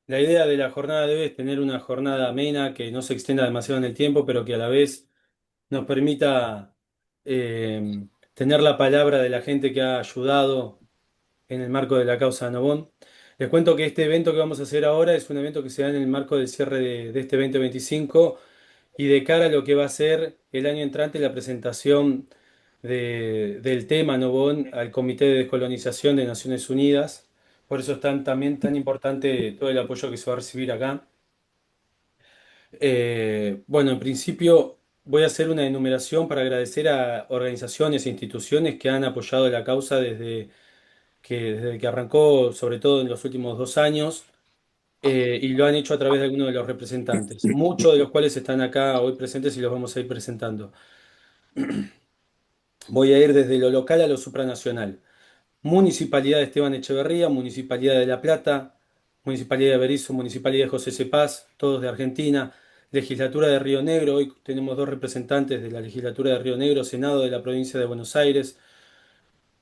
La idea de la jornada de hoy es tener una jornada amena que no se extienda demasiado en el tiempo, pero que a la vez nos permita tener la palabra de la gente que ha ayudado en el marco de la causa Nobón. Les cuento que este evento que vamos a hacer ahora es un evento que se da en el marco del cierre de este 2025 y de cara a lo que va a ser el año entrante la presentación del tema Nobón al Comité de Descolonización de Naciones Unidas. Por eso es también tan importante todo el apoyo que se va a recibir acá. Bueno, en principio voy a hacer una enumeración para agradecer a organizaciones e instituciones que han apoyado la causa desde que arrancó, sobre todo en los últimos 2 años, y lo han hecho a través de algunos de los representantes, muchos de los cuales están acá hoy presentes y los vamos a ir presentando. Voy a ir desde lo local a lo supranacional. Municipalidad de Esteban Echeverría, Municipalidad de La Plata, Municipalidad de Berizo, Municipalidad de José Cepaz, todos de Argentina, Legislatura de Río Negro, hoy tenemos dos representantes de la Legislatura de Río Negro, Senado de la Provincia de Buenos Aires,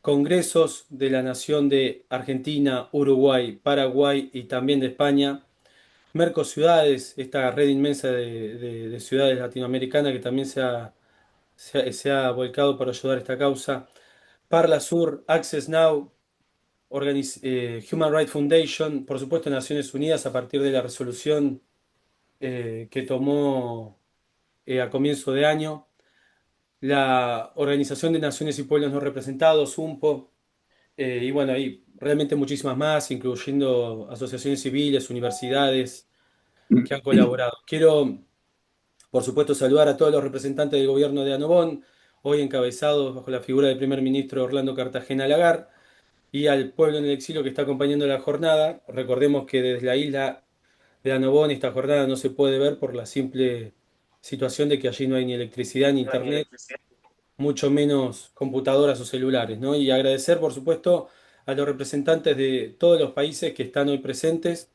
Congresos de la Nación de Argentina, Uruguay, Paraguay y también de España, Mercociudades, esta red inmensa de ciudades latinoamericanas que también se ha volcado para ayudar a esta causa, Parla Sur, Access Now, Human Rights Foundation, por supuesto Naciones Unidas a partir de la resolución que tomó a comienzo de año, la Organización de Naciones y Pueblos No Representados, UNPO, y bueno, hay realmente muchísimas más, incluyendo asociaciones civiles, universidades que han colaborado. Quiero, por supuesto, saludar a todos los representantes del gobierno de Anobón, hoy encabezados bajo la figura del primer ministro Orlando Cartagena Lagar, y al pueblo en el exilio que está acompañando la jornada. Recordemos que desde la isla de Annobón esta jornada no se puede ver por la simple situación de que allí no hay ni electricidad ni internet, mucho menos computadoras o celulares, ¿no? Y agradecer, por supuesto, a los representantes de todos los países que están hoy presentes,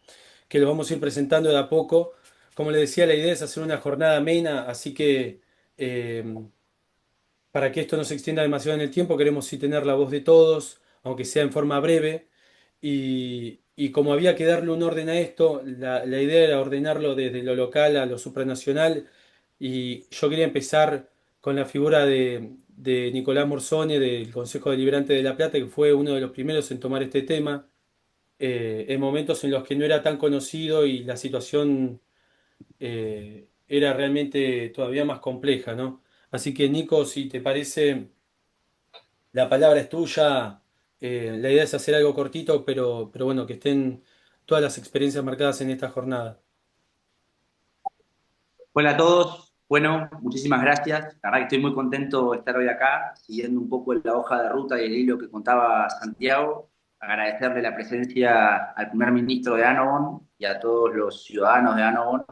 que los vamos a ir presentando de a poco. Como les decía, la idea es hacer una jornada amena, así que eh, para que esto no se extienda demasiado en el tiempo, queremos sí tener la voz de todos, aunque sea en forma breve. Y como había que darle un orden a esto, la idea era ordenarlo desde lo local a lo supranacional. Y yo quería empezar con la figura de Nicolás Morzone del Consejo Deliberante de La Plata, que fue uno de los primeros en tomar este tema, en momentos en los que no era tan conocido y la situación era realmente todavía más compleja, ¿no? Así que Nico, si te parece, la palabra es tuya. La idea es hacer algo cortito, pero bueno, que estén todas las experiencias marcadas en esta jornada. Hola a todos. Bueno, muchísimas gracias. La verdad que estoy muy contento de estar hoy acá, siguiendo un poco la hoja de ruta y el hilo que contaba Santiago. Agradecerle la presencia al primer ministro de Annobón y a todos los ciudadanos de Annobón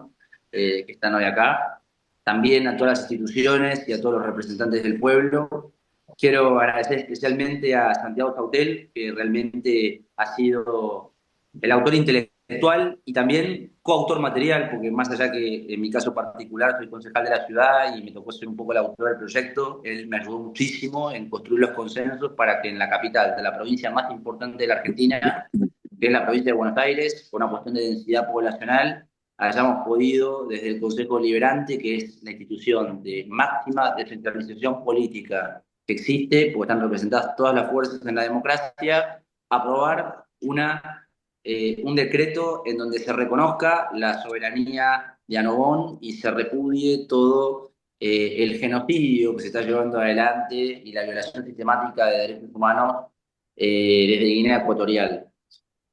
que están hoy acá. También a todas las instituciones y a todos los representantes del pueblo. Quiero agradecer especialmente a Santiago Sautel, que realmente ha sido el autor intelectual y también coautor material, porque más allá que en mi caso particular soy concejal de la ciudad y me tocó ser un poco el autor del proyecto, él me ayudó muchísimo en construir los consensos para que en la capital de la provincia más importante de la Argentina, que es la provincia de Buenos Aires, por una cuestión de densidad poblacional, hayamos podido, desde el Consejo Liberante, que es la institución de máxima descentralización política que existe, porque están representadas todas las fuerzas en la democracia, aprobar un decreto en donde se reconozca la soberanía de Annobón y se repudie todo el genocidio que se está llevando adelante y la violación sistemática de derechos humanos desde Guinea Ecuatorial.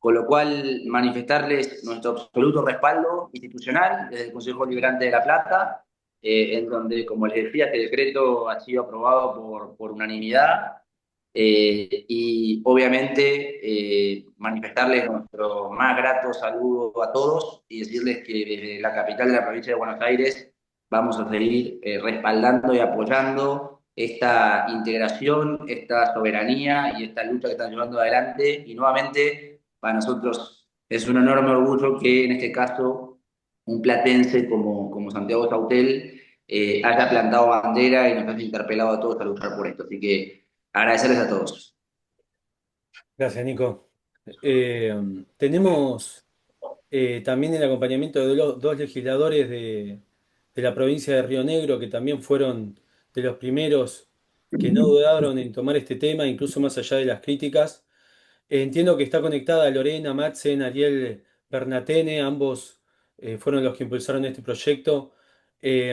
Con lo cual, manifestarles nuestro absoluto respaldo institucional desde el Consejo Liberante de La Plata, en donde, como les decía, este decreto ha sido aprobado por unanimidad y obviamente manifestarles nuestro más grato saludo a todos y decirles que desde la capital de la provincia de Buenos Aires vamos a seguir respaldando y apoyando esta integración, esta soberanía y esta lucha que están llevando adelante. Y nuevamente, para nosotros es un enorme orgullo que en este caso un platense como Santiago Sautel haya plantado bandera y nos haya interpelado a todos a luchar por esto. Así que agradecerles a todos. Gracias, Nico. Eh, tenemos también el acompañamiento de los dos legisladores de la provincia de Río Negro, que también fueron de los primeros que no dudaron en tomar este tema, incluso más allá de las críticas. Entiendo que está conectada Lorena, Madsen, Ariel Bernatene, ambos fueron los que impulsaron este proyecto.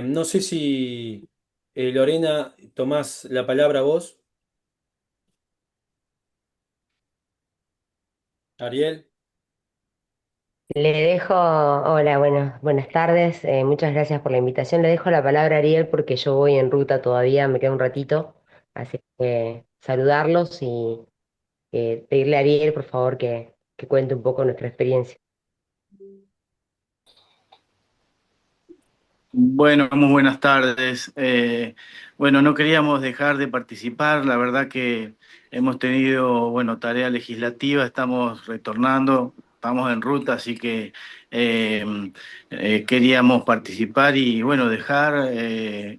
No sé si Lorena, tomás la palabra vos, Ariel. Le dejo, hola, buenas tardes, muchas gracias por la invitación. Le dejo la palabra a Ariel porque yo voy en ruta todavía, me queda un ratito, así que saludarlos y pedirle a Ariel, por favor, que cuente un poco nuestra experiencia. Bueno, muy buenas tardes. Bueno, no queríamos dejar de participar. La verdad que hemos tenido, bueno, tarea legislativa, estamos retornando, estamos en ruta, así que eh, queríamos participar y, bueno,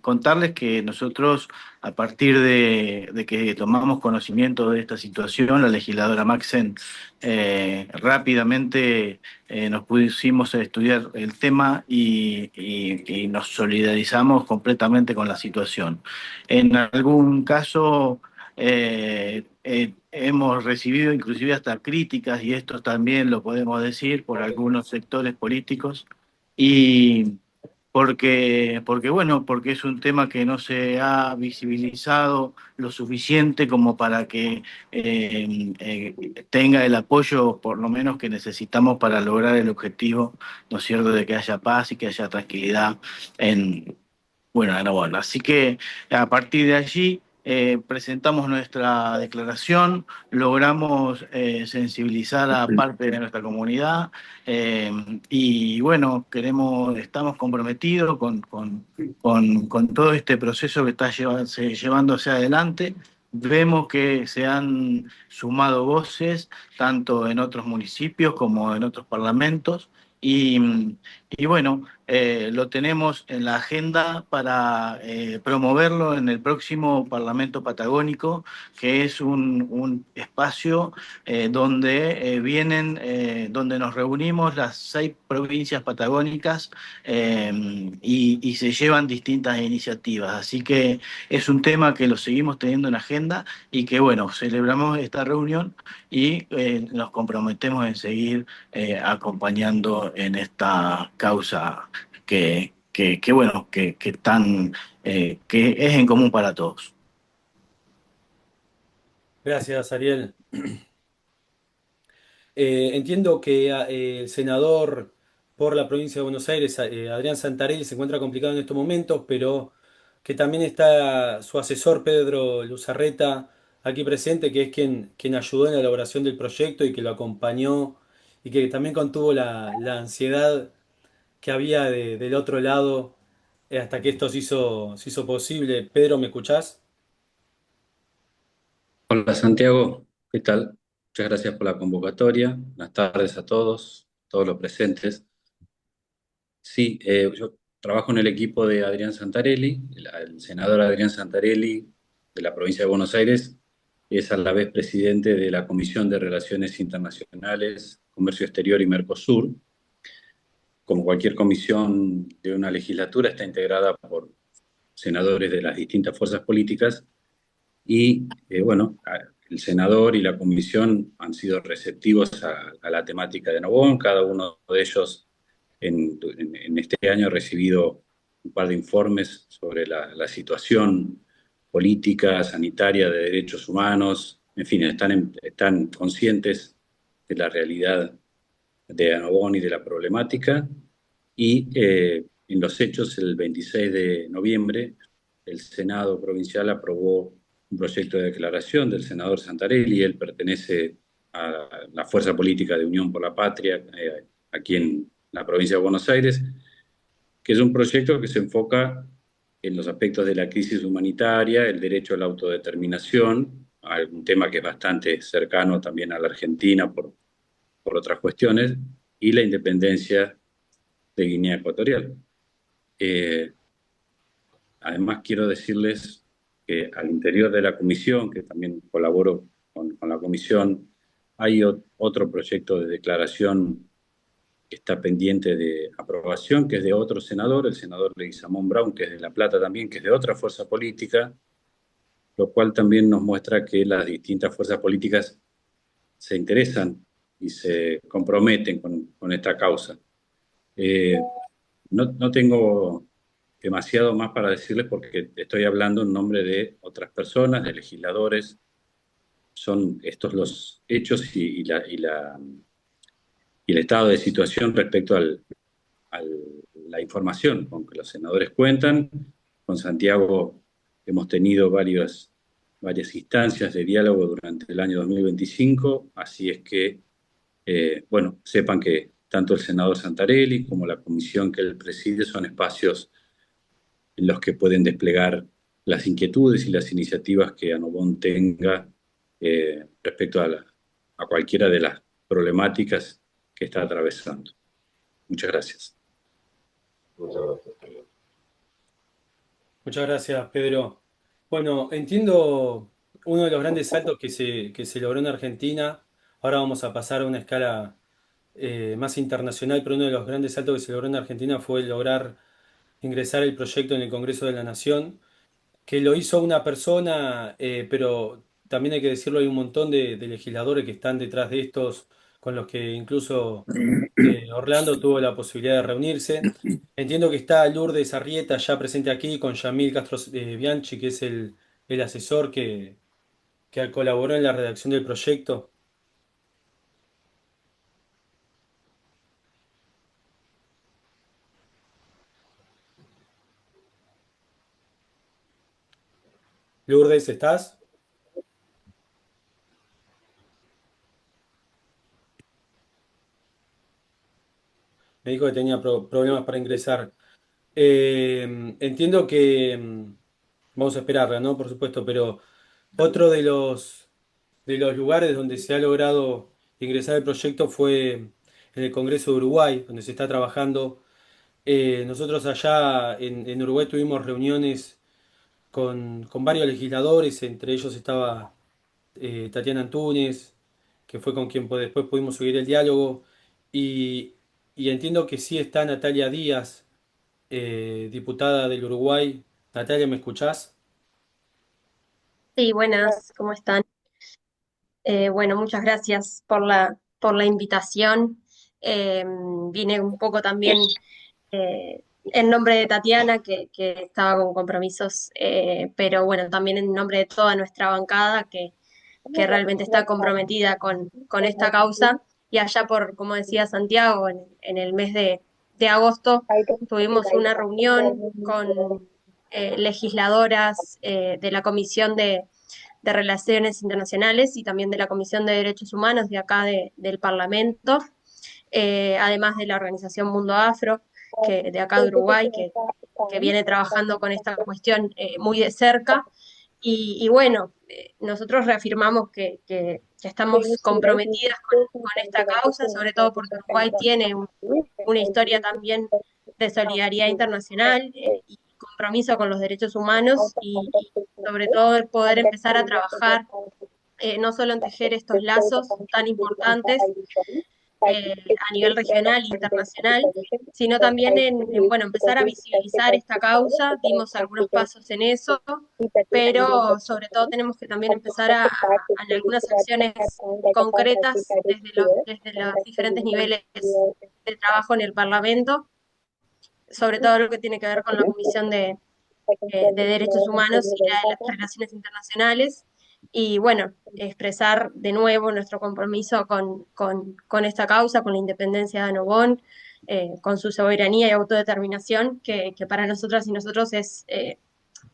contarles que nosotros, a partir de que tomamos conocimiento de esta situación, la legisladora Maxen rápidamente nos pusimos a estudiar el tema y nos solidarizamos completamente con la situación. En algún caso hemos recibido inclusive hasta críticas, y esto también lo podemos decir, por algunos sectores políticos, y porque es un tema que no se ha visibilizado lo suficiente como para que tenga el apoyo, por lo menos, que necesitamos para lograr el objetivo, ¿no es cierto?, de que haya paz y que haya tranquilidad en, bueno, en Nabona. Así que a partir de allí presentamos nuestra declaración, logramos sensibilizar a parte de nuestra comunidad eh, y bueno, estamos comprometidos con todo este proceso que está llevándose adelante. Vemos que se han sumado voces tanto en otros municipios como en otros parlamentos y bueno, lo tenemos en la agenda para promoverlo en el próximo Parlamento Patagónico, que es un espacio donde nos reunimos las 6 provincias patagónicas y se llevan distintas iniciativas. Así que es un tema que lo seguimos teniendo en agenda y que, bueno, celebramos esta reunión y nos comprometemos en seguir acompañando en esta causa bueno, que es en común para todos. Gracias, Ariel. Entiendo que el senador por la provincia de Buenos Aires, Adrián Santarelli, se encuentra complicado en estos momentos, pero que también está su asesor Pedro Luzarreta aquí presente, que es quien ayudó en la elaboración del proyecto y que lo acompañó y que también contuvo la ansiedad que había del otro lado hasta que esto se hizo posible. Pedro, ¿me escuchás? Hola Santiago, ¿qué tal? Muchas gracias por la convocatoria. Buenas tardes a todos los presentes. Sí, yo trabajo en el equipo de Adrián Santarelli, el senador Adrián Santarelli de la provincia de Buenos Aires, es a la vez presidente de la Comisión de Relaciones Internacionales, Comercio Exterior y Mercosur. Como cualquier comisión de una legislatura, está integrada por senadores de las distintas fuerzas políticas. Y bueno, el senador y la comisión han sido receptivos a la temática de Nobón. Cada uno de ellos en este año ha recibido un par de informes sobre la situación política, sanitaria, de derechos humanos. En fin, están conscientes de la realidad de Nobón y de la problemática. Y en los hechos, el 26 de noviembre, el Senado provincial aprobó un proyecto de declaración del senador Santarelli. Él pertenece a la Fuerza Política de Unión por la Patria, aquí en la provincia de Buenos Aires, que es un proyecto que se enfoca en los aspectos de la crisis humanitaria, el derecho a la autodeterminación, un tema que es bastante cercano también a la Argentina por otras cuestiones, y la independencia de Guinea Ecuatorial. Eh, Además, quiero decirles que al interior de la comisión, que también colaboro con la comisión, hay otro proyecto de declaración que está pendiente de aprobación, que es de otro senador, el senador Leguizamón Brown, que es de La Plata también, que es de otra fuerza política, lo cual también nos muestra que las distintas fuerzas políticas se interesan y se comprometen con esta causa. Eh, no tengo demasiado más para decirles porque estoy hablando en nombre de otras personas, de legisladores. Son estos los hechos y el estado de situación respecto a la información con que los senadores cuentan. Con Santiago hemos tenido varias instancias de diálogo durante el año 2025, así es que, bueno, sepan que tanto el senador Santarelli como la comisión que él preside son espacios en los que pueden desplegar las inquietudes y las iniciativas que Anobón tenga respecto a cualquiera de las problemáticas que está atravesando. Muchas gracias. Muchas gracias, Pedro. Bueno, entiendo uno de los grandes saltos que se logró en Argentina. Ahora vamos a pasar a una escala más internacional, pero uno de los grandes saltos que se logró en Argentina fue lograr ingresar el proyecto en el Congreso de la Nación, que lo hizo una persona, pero también hay que decirlo, hay un montón de legisladores que están detrás de estos, con los que incluso Orlando tuvo la posibilidad de reunirse. Entiendo que está Lourdes Arrieta ya presente aquí con Yamil Castro Bianchi, que es el asesor que colaboró en la redacción del proyecto. Lourdes, ¿estás? Me dijo que tenía problemas para ingresar. Entiendo que vamos a esperarla, ¿no? Por supuesto, pero otro de los lugares donde se ha logrado ingresar el proyecto fue en el Congreso de Uruguay, donde se está trabajando. Nosotros allá en Uruguay tuvimos reuniones con varios legisladores, entre ellos estaba Tatiana Antunes, que fue con quien después pudimos seguir el diálogo, y, y entiendo que sí está Natalia Díaz, diputada del Uruguay. Natalia, ¿me escuchás? Sí, buenas, ¿cómo están? Bueno, muchas gracias por la invitación. Vine un poco también en nombre de Tatiana, que estaba con compromisos, pero bueno, también en nombre de toda nuestra bancada, que realmente está comprometida con esta causa. Y allá por, como decía Santiago, en el mes de agosto tuvimos una reunión con legisladoras de la Comisión de Relaciones Internacionales y también de la Comisión de Derechos Humanos de acá del Parlamento, además de la organización Mundo Afro, de acá de Uruguay, que viene trabajando con esta cuestión muy de cerca. Y bueno, nosotros reafirmamos que estamos comprometidas con esta causa, sobre todo porque Uruguay tiene una historia también de solidaridad internacional y compromiso con los derechos humanos y sobre todo el poder empezar a trabajar no solo en tejer estos lazos tan importantes a nivel regional e internacional, sino también bueno, empezar a visibilizar esta causa. Dimos algunos pasos en eso, pero sobre todo tenemos que también empezar a algunas acciones concretas desde los diferentes niveles de trabajo en el Parlamento, sobre todo lo que tiene que ver con la Comisión de Derechos Humanos y la de las Relaciones Internacionales. Y bueno, expresar de nuevo nuestro compromiso con esta causa, con la independencia de Anobón, con su soberanía y autodeterminación, que para nosotras y nosotros es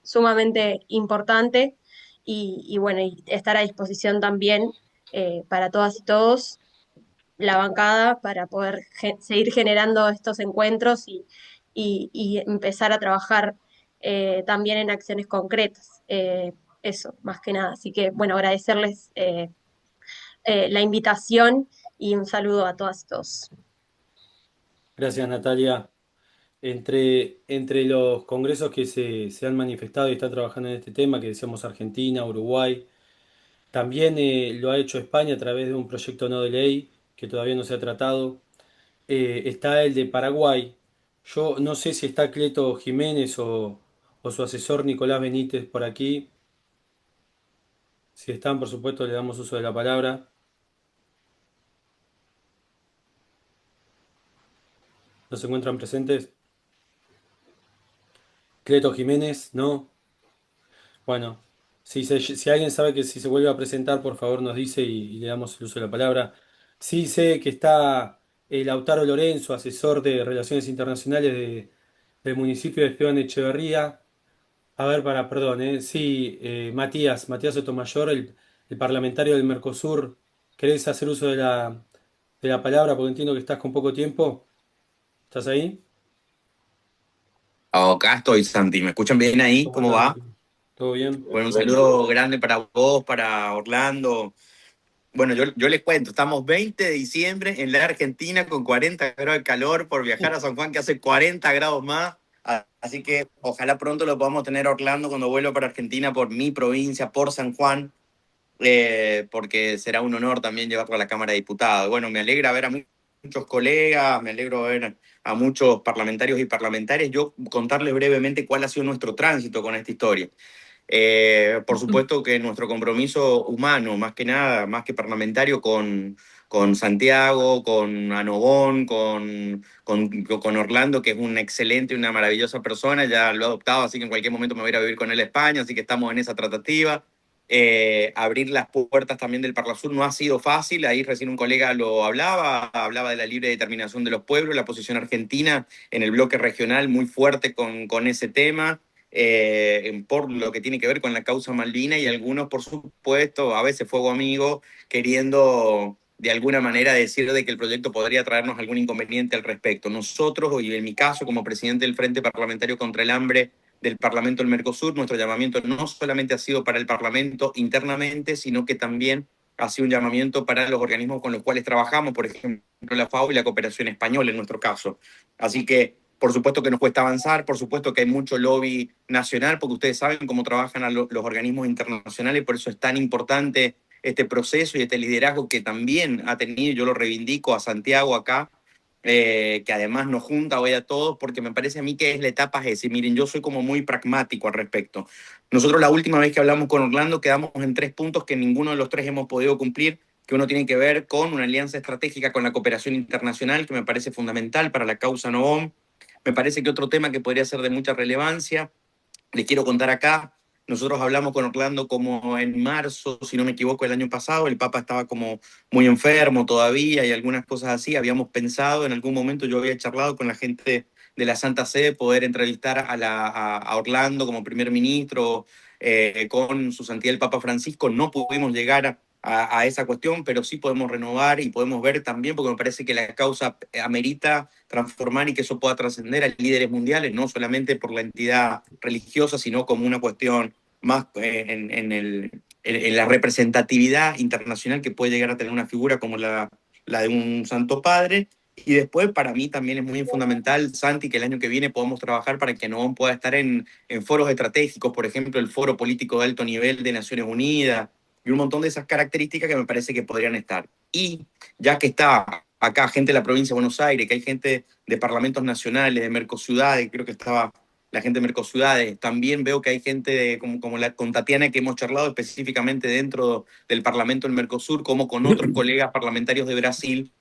sumamente importante. Y bueno, y estar a disposición también para todas y todos la bancada para poder seguir generando estos encuentros y empezar a trabajar también en acciones concretas. Eso, más que nada. Así que, bueno, agradecerles la invitación y un saludo a todas y todos. Gracias, Natalia. Entre los congresos que se han manifestado y están trabajando en este tema, que decíamos Argentina, Uruguay, también lo ha hecho España a través de un proyecto no de ley que todavía no se ha tratado. está el de Paraguay. Yo no sé si está Cleto Jiménez o su asesor Nicolás Benítez por aquí. Si están, por supuesto, le damos uso de la palabra. ¿No se encuentran presentes? Cleto Jiménez, ¿no? Bueno, si alguien sabe que si se vuelve a presentar, por favor nos dice y le damos el uso de la palabra. Sí sé que está Lautaro Lorenzo, asesor de Relaciones Internacionales del municipio de Esteban Echeverría. A ver, perdón, sí, Matías Sotomayor, el parlamentario del Mercosur. ¿Querés hacer uso de la palabra? Porque entiendo que estás con poco tiempo. ¿Estás ahí? Acá estoy, Santi. ¿Me escuchan bien ahí? ¿Cómo ¿Cómo andás, va? Mati? ¿Todo bien? Bueno, un saludo grande para vos, para Orlando. Bueno, yo les cuento, estamos 20 de diciembre en la Argentina con 40 grados de calor por viajar a San Juan, que hace 40 grados más. Así que ojalá pronto lo podamos tener a Orlando cuando vuelva para Argentina por mi provincia, por San Juan, porque será un honor también llevarlo a la Cámara de Diputados. Bueno, me alegra ver a muchos colegas, me alegro ver a muchos parlamentarios y parlamentarias. Yo contarles brevemente cuál ha sido nuestro tránsito con esta historia. Por supuesto que nuestro compromiso humano, más que nada, más que parlamentario, con Santiago, con Anobón, con Orlando, que es un excelente y una maravillosa persona, ya lo he adoptado, así que en cualquier momento me voy a ir a vivir con él a España, así que estamos en esa tratativa. Abrir las puertas también del Parlasur no ha sido fácil, ahí recién un colega lo hablaba de la libre determinación de los pueblos, la posición argentina en el bloque regional muy fuerte con ese tema. Por lo que tiene que ver con la causa Malvina y algunos, por supuesto, a veces fuego amigo, queriendo de alguna manera decir de que el proyecto podría traernos algún inconveniente al respecto. Nosotros, y en mi caso como presidente del Frente Parlamentario contra el Hambre del Parlamento del Mercosur, nuestro llamamiento no solamente ha sido para el Parlamento internamente, sino que también ha sido un llamamiento para los organismos con los cuales trabajamos, por ejemplo, la FAO y la Cooperación Española en nuestro caso. Así que por supuesto que nos cuesta avanzar, por supuesto que hay mucho lobby nacional, porque ustedes saben cómo trabajan los organismos internacionales, por eso es tan importante este proceso y este liderazgo que también ha tenido, yo lo reivindico a Santiago acá, que además nos junta hoy a todos, porque me parece a mí que es la etapa esa. Miren, yo soy como muy pragmático al respecto. Nosotros la última vez que hablamos con Orlando quedamos en 3 puntos que ninguno de los 3 hemos podido cumplir, que uno tiene que ver con una alianza estratégica con la cooperación internacional, que me parece fundamental para la causa NOVOM. Me parece que otro tema que podría ser de mucha relevancia, les quiero contar acá, nosotros hablamos con Orlando como en marzo, si no me equivoco, el año pasado, el Papa estaba como muy enfermo todavía y algunas cosas así, habíamos pensado en algún momento, yo había charlado con la gente de la Santa Sede, poder entrevistar a Orlando como primer ministro, con su santidad el Papa Francisco, no pudimos llegar a esa cuestión, pero sí podemos renovar y podemos ver también, porque me parece que la causa amerita transformar y que eso pueda trascender a líderes mundiales, no solamente por la entidad religiosa, sino como una cuestión más en la representatividad internacional que puede llegar a tener una figura como la de un Santo Padre. Y después, para mí también es muy fundamental, Santi, que el año que viene podamos trabajar para que NOVON pueda estar en foros estratégicos, por ejemplo, el Foro Político de Alto Nivel de Naciones Unidas, y un montón de esas características que me parece que podrían estar. Y ya que está acá gente de la provincia de Buenos Aires, que hay gente de parlamentos nacionales, de Mercociudades, creo que estaba la gente de Mercociudades, también veo que hay gente con Tatiana que hemos charlado específicamente dentro del Parlamento del Mercosur, como con otros colegas parlamentarios de Brasil.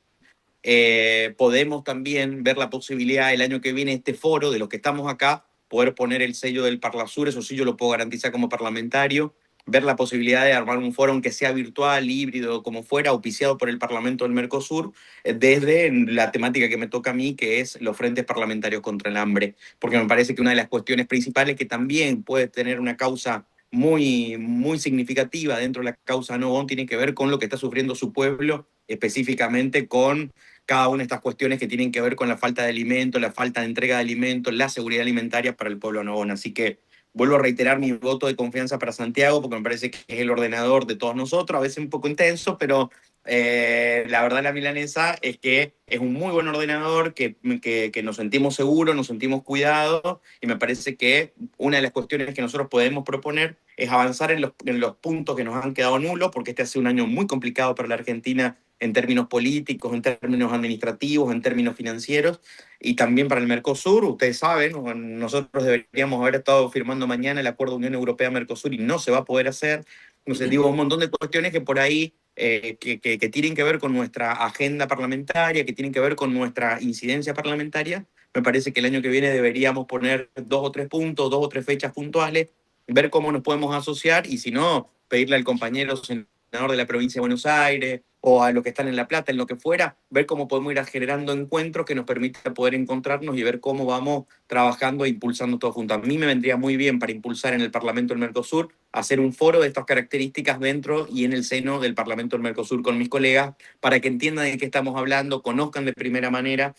Podemos también ver la posibilidad el año que viene este foro de los que estamos acá, poder poner el sello del Parlasur, eso sí yo lo puedo garantizar como parlamentario, ver la posibilidad de armar un foro aunque sea virtual, híbrido, como fuera, auspiciado por el Parlamento del Mercosur, desde la temática que me toca a mí, que es los frentes parlamentarios contra el hambre, porque me parece que una de las cuestiones principales que también puede tener una causa muy, muy significativa dentro de la causa NOVON tiene que ver con lo que está sufriendo su pueblo, específicamente con cada una de estas cuestiones que tienen que ver con la falta de alimentos, la falta de entrega de alimentos, la seguridad alimentaria para el pueblo NOVON. Así que vuelvo a reiterar mi voto de confianza para Santiago, porque me parece que es el ordenador de todos nosotros, a veces un poco intenso, pero la verdad la milanesa es que es un muy buen ordenador, que nos sentimos seguros, nos sentimos cuidados, y me parece que una de las cuestiones que nosotros podemos proponer es avanzar en los puntos que nos han quedado nulos, porque este ha sido un año muy complicado para la Argentina en términos políticos, en términos administrativos, en términos financieros, y también para el Mercosur. Ustedes saben, nosotros deberíamos haber estado firmando mañana el acuerdo Unión Europea-Mercosur y no se va a poder hacer. Entonces, digo, un montón de cuestiones que por ahí que tienen que ver con nuestra agenda parlamentaria, que tienen que ver con nuestra incidencia parlamentaria. Me parece que el año que viene deberíamos poner 2 o 3 puntos, 2 o 3 fechas puntuales, ver cómo nos podemos asociar y si no, pedirle al compañero senador de la provincia de Buenos Aires o a los que están en La Plata, en lo que fuera, ver cómo podemos ir generando encuentros que nos permitan poder encontrarnos y ver cómo vamos trabajando e impulsando todo juntos. A mí me vendría muy bien para impulsar en el Parlamento del Mercosur, hacer un foro de estas características dentro y en el seno del Parlamento del Mercosur con mis colegas, para que entiendan de qué estamos hablando, conozcan de primera manera,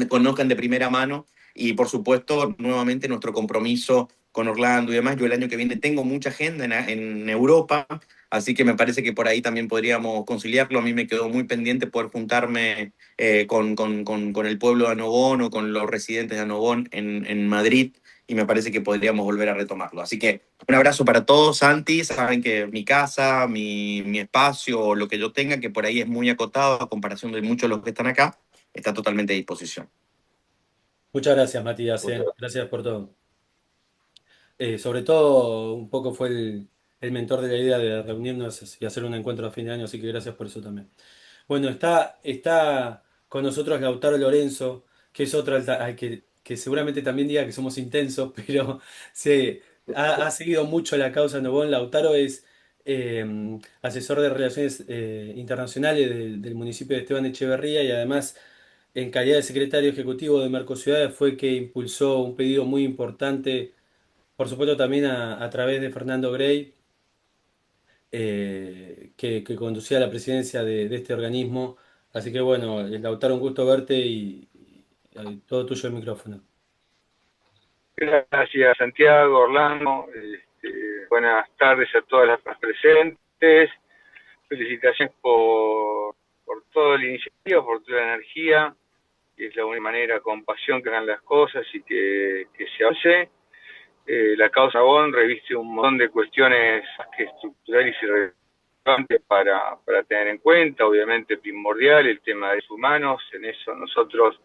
conozcan de primera mano y por supuesto nuevamente nuestro compromiso con Orlando y demás. Yo el año que viene tengo mucha agenda en Europa, así que me parece que por ahí también podríamos conciliarlo. A mí me quedó muy pendiente poder juntarme con el pueblo de Annobón o con los residentes de Annobón en Madrid, y me parece que podríamos volver a retomarlo. Así que un abrazo para todos, Santi. Saben que mi casa, mi espacio, o lo que yo tenga, que por ahí es muy acotado a comparación de muchos de los que están acá, está totalmente a disposición. Muchas gracias, Matías, gracias por todo. Sobre todo, un poco fue el mentor de la idea de reunirnos y hacer un encuentro a fin de año, así que gracias por eso también. Bueno, está con nosotros Lautaro Lorenzo, que es otro que seguramente también diga que somos intensos, pero ha seguido mucho la causa Nobón. Lautaro es eh, asesor de Relaciones Internacionales del municipio de Esteban Echeverría, y además, en calidad de secretario ejecutivo de Mercosiudades, fue que impulsó un pedido muy importante, por supuesto también a través de Fernando Grey, que conducía la presidencia de este organismo. Así que bueno, Lautaro, un gusto verte y todo tuyo el micrófono. Gracias, Santiago, Orlando. Buenas tardes a todas las presentes. Felicitaciones por toda la iniciativa, por toda la energía, que es la única manera, con pasión, que hagan las cosas y que se avance. La causa Bon reviste un montón de cuestiones que estructurales y relevantes para tener en cuenta. Obviamente primordial el tema de derechos humanos. En eso nosotros,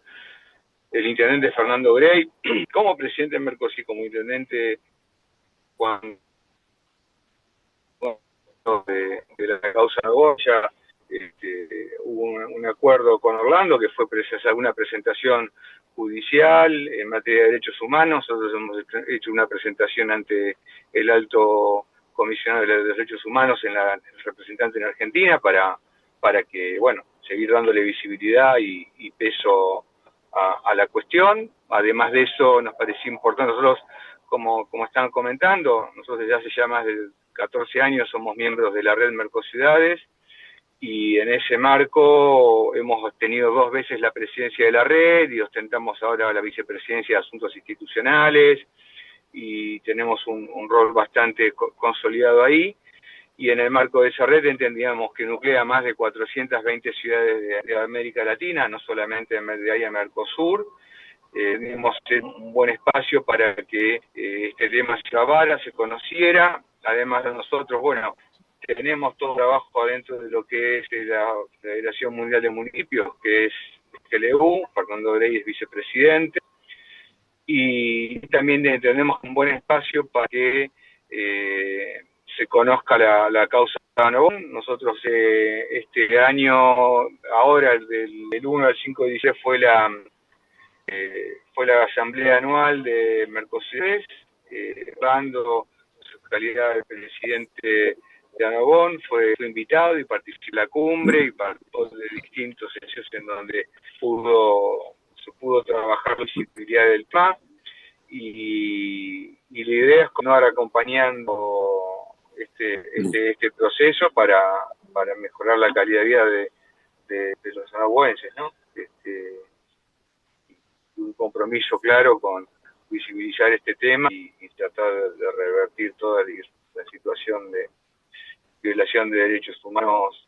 el intendente Fernando Grey, como presidente de Mercosur, como intendente cuando de la causa Goya, hubo un acuerdo con Orlando que fue una presentación judicial en materia de derechos humanos. Nosotros hemos hecho una presentación ante el alto comisionado de los derechos humanos, el representante en Argentina, para que, bueno, seguir dándole visibilidad y peso a la cuestión. Además de eso, nos parecía importante, nosotros, como estaban comentando, nosotros desde hace ya más de 14 años somos miembros de la red Mercosiudades, y en ese marco hemos tenido 2 veces la presidencia de la red y ostentamos ahora la vicepresidencia de Asuntos Institucionales, y tenemos un rol bastante consolidado ahí. Y en el marco de esa red entendíamos que nuclea más de 420 ciudades de América Latina, no solamente de ahí a Mercosur. Tenemos un buen espacio para que este tema se grabara, se conociera. Además de nosotros, bueno, tenemos todo trabajo adentro de lo que es la Federación Mundial de Municipios, que es GLU, Fernando Grey es vicepresidente, y también tenemos un buen espacio para que se conozca la causa Annobón. Nosotros este año, ahora del 1 al 5 de diciembre, fue la asamblea anual de Mercosur, Rando, su calidad de presidente de Annobón, fue invitado y participó en la cumbre y participó de distintos hechos en donde se pudo trabajar la visibilidad del tema, y la idea es continuar acompañando este proceso para mejorar la calidad de vida de los anahuenses, ¿no? Un compromiso claro con visibilizar este tema y tratar de revertir toda la situación de violación de derechos humanos.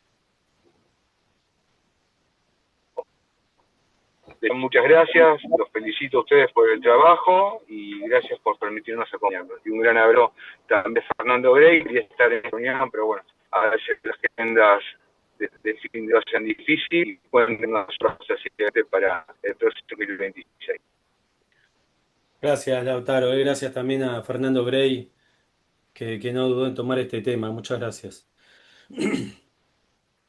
Muchas gracias, los felicito a ustedes por el trabajo y gracias por permitirnos acompañarnos. Y un gran abrazo también a Fernando Grey, quería estar en reunión, pero bueno, a veces las agendas del fin de Ocean difícil y cuenten con nosotros así para el próximo 2026. Gracias, Lautaro. Gracias también a Fernando Grey, que no dudó en tomar este tema. Muchas gracias.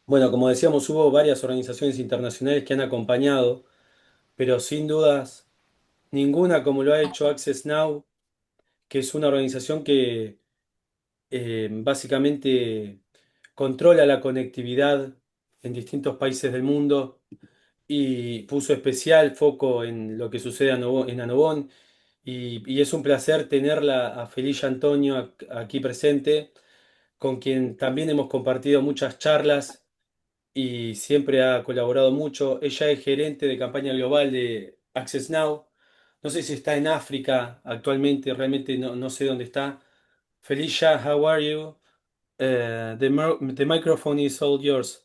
Bueno, como decíamos, hubo varias organizaciones internacionales que han acompañado, pero sin dudas ninguna como lo ha hecho Access Now, que es una organización que básicamente controla la conectividad en distintos países del mundo y puso especial foco en lo que sucede en Annobón. Y es un placer tenerla a Felicia Antonio aquí presente, con quien también hemos compartido muchas charlas y siempre ha colaborado mucho. Ella es gerente de campaña global de Access Now. No sé si está en África actualmente, realmente no sé dónde está. Felicia, how are you? The microphone is all yours.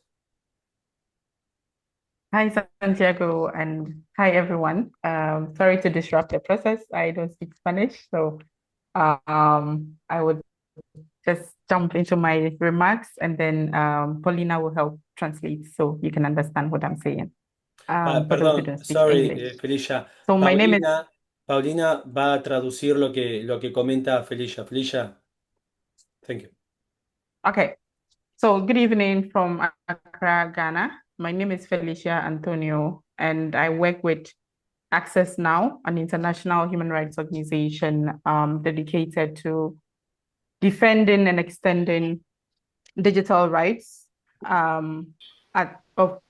Hi, Santiago, and hi, everyone. Sorry to disrupt the process. I don't speak Spanish, so I would just jump into my remarks, and then Paulina will help translate so you can understand what I'm saying. For those who Perdón, don't speak sorry, English. Felicia. So my name is Paulina va a traducir lo que comenta Felicia. Felicia, thank you. okay. So good evening from Accra, Ghana. My name is Felicia Antonio, and I work with Access Now, an international human rights organization dedicated to defending and extending digital rights of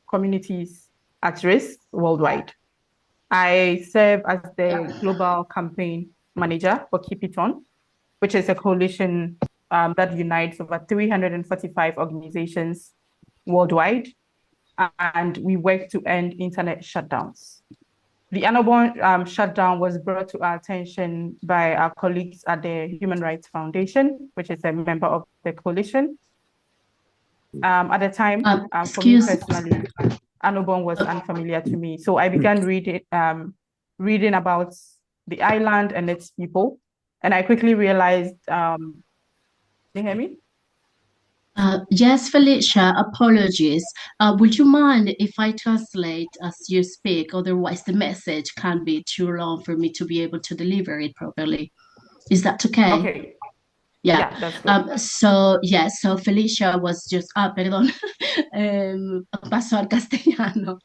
communities at risk worldwide. I serve as the global campaign manager for Keep It On, which is a coalition that unites over 345 organizations worldwide, and we work to end internet shutdowns. The Annobon shutdown was brought to our attention by our colleagues at the Human Rights Foundation, which is a member of the coalition. At the time, for me personally, Annobon was unfamiliar to me. So I began reading about the island and its people. And I quickly realized, can you hear me? Yes, Felicia, apologies. Would you mind if I translate as you speak? Otherwise, the message can be too long for me to be able to deliver it properly. Is that okay? Okay. Yeah. That's good. So Felicia was just, perdón, paso al castellano.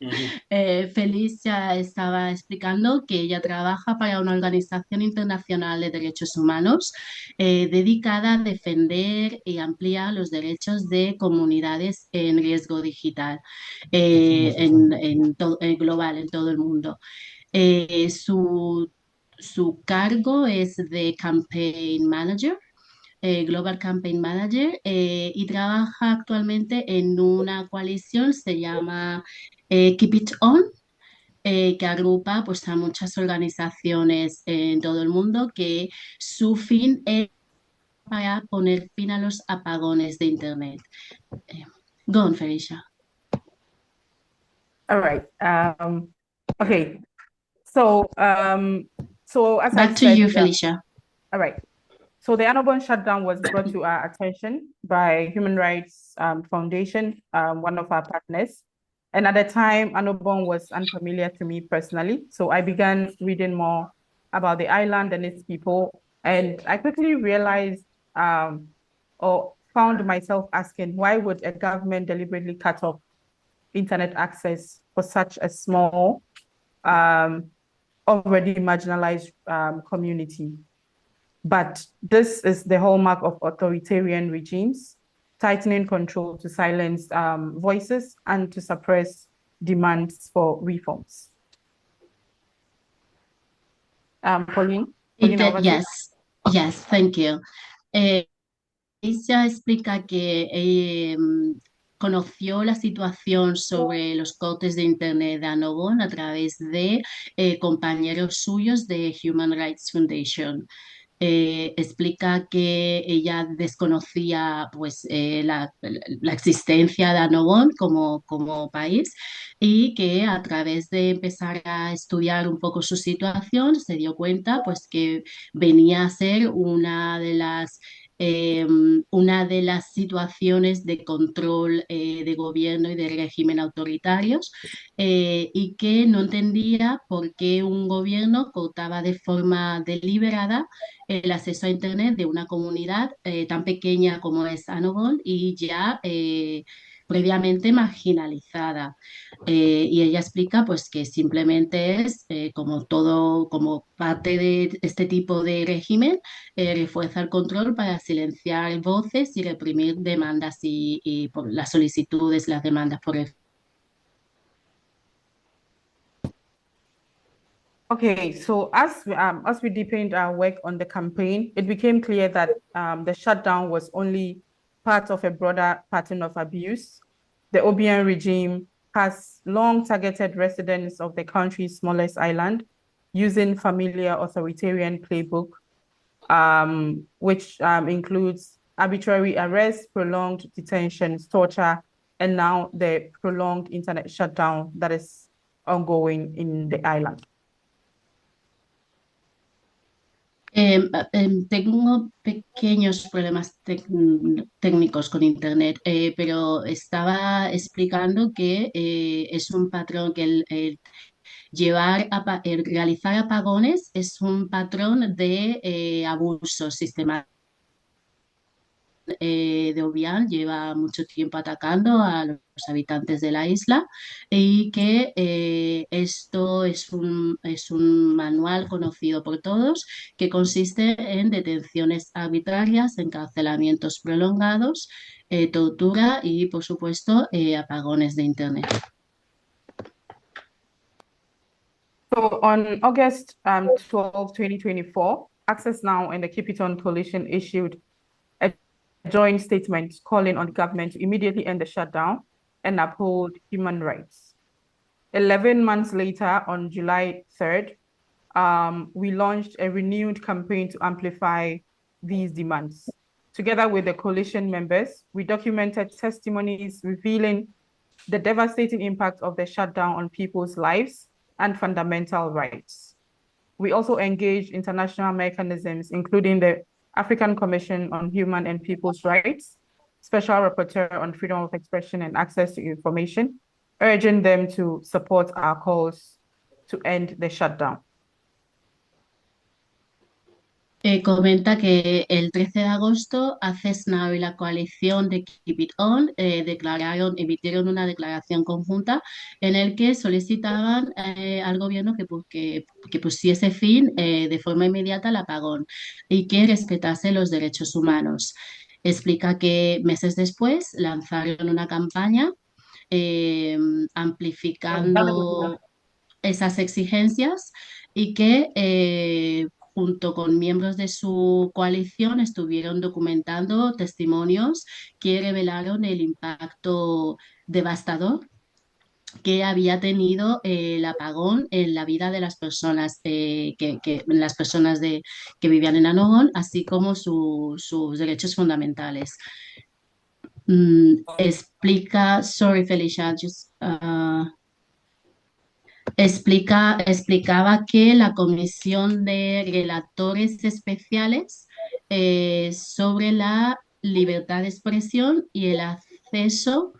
Felicia estaba explicando que ella trabaja para una organización internacional de derechos humanos dedicada a defender y ampliar los derechos de comunidades en riesgo digital global, en todo el mundo. Su cargo es de Campaign Manager. Global Campaign Manager y trabaja actualmente en una coalición, se llama Keep It On, que agrupa pues, a muchas organizaciones en todo el mundo que su fin es para poner fin a los apagones de Internet. Go on, Felicia. All right. Okay. So as Back I to said, you, Felicia. All right. So the Annobon shutdown was brought to our attention by Human Rights Foundation, one of our partners. And at the time, Annobon was unfamiliar to me personally. So I began reading more about the island and its people. And I quickly realized or found myself asking, why would a government deliberately cut off internet access for such a small, already marginalized community? But this is the hallmark of authoritarian regimes, tightening control to silence voices and to suppress demands for reforms. Pauline? Yes, thank you. Ella explica que conoció la situación sobre los cortes de Internet de Annobon a través de compañeros suyos de Human Rights Foundation. Explica que ella desconocía pues, la existencia de Annobon como país y que a través de empezar a estudiar un poco su situación se dio cuenta pues, que venía a ser una de las una de las situaciones de control de gobierno y de régimen autoritarios, y que no entendía por qué un gobierno cortaba de forma deliberada el acceso a Internet de una comunidad tan pequeña como es Annobón y ya previamente marginalizada. Y ella explica pues que simplemente es como todo, como parte de este tipo de régimen, refuerza el control para silenciar voces y reprimir demandas y por las solicitudes, las demandas por el. Okay, so as we deepened our work on the campaign, it became clear that the shutdown was only part of a broader pattern of abuse. The Obiang regime has long targeted residents of the country's smallest island using familiar authoritarian playbook, which includes arbitrary arrests, prolonged detentions, torture, and now the prolonged internet shutdown that is ongoing in the island. Tengo pequeños problemas técnicos con Internet, pero estaba explicando que es un patrón que el realizar apagones es un patrón de abuso sistemático. De Obiang lleva mucho tiempo atacando a los habitantes de la isla y que esto es un manual conocido por todos que consiste en detenciones arbitrarias, encarcelamientos prolongados, tortura y, por supuesto, apagones de Internet. So on August 12, 2024, Access Now and the Keep It On coalition issued a joint statement calling on the government to immediately end the shutdown and uphold human rights. 11 months later, on July 3rd, we launched a renewed campaign to amplify these demands. Together with the coalition members, we documented testimonies revealing the devastating impact of the shutdown on people's lives and fundamental rights. We also engaged international mechanisms, including the African Commission on Human and People's Rights, Special Rapporteur on Freedom of Expression and Access to Information, urging them to support our calls to end the shutdown. Comenta que el 13 de agosto Access Now y la coalición de Keep It On emitieron una declaración conjunta en el que solicitaban al gobierno que pusiese fin de forma inmediata al apagón y que respetase los derechos humanos. Explica que meses después lanzaron una campaña amplificando esas exigencias y que junto con miembros de su coalición estuvieron documentando testimonios que revelaron el impacto devastador que había tenido el apagón en la vida de las personas, que vivían en Annobón, así como sus derechos fundamentales. Sorry Felicia, explicaba que la Comisión de Relatores Especiales sobre la libertad de expresión y el acceso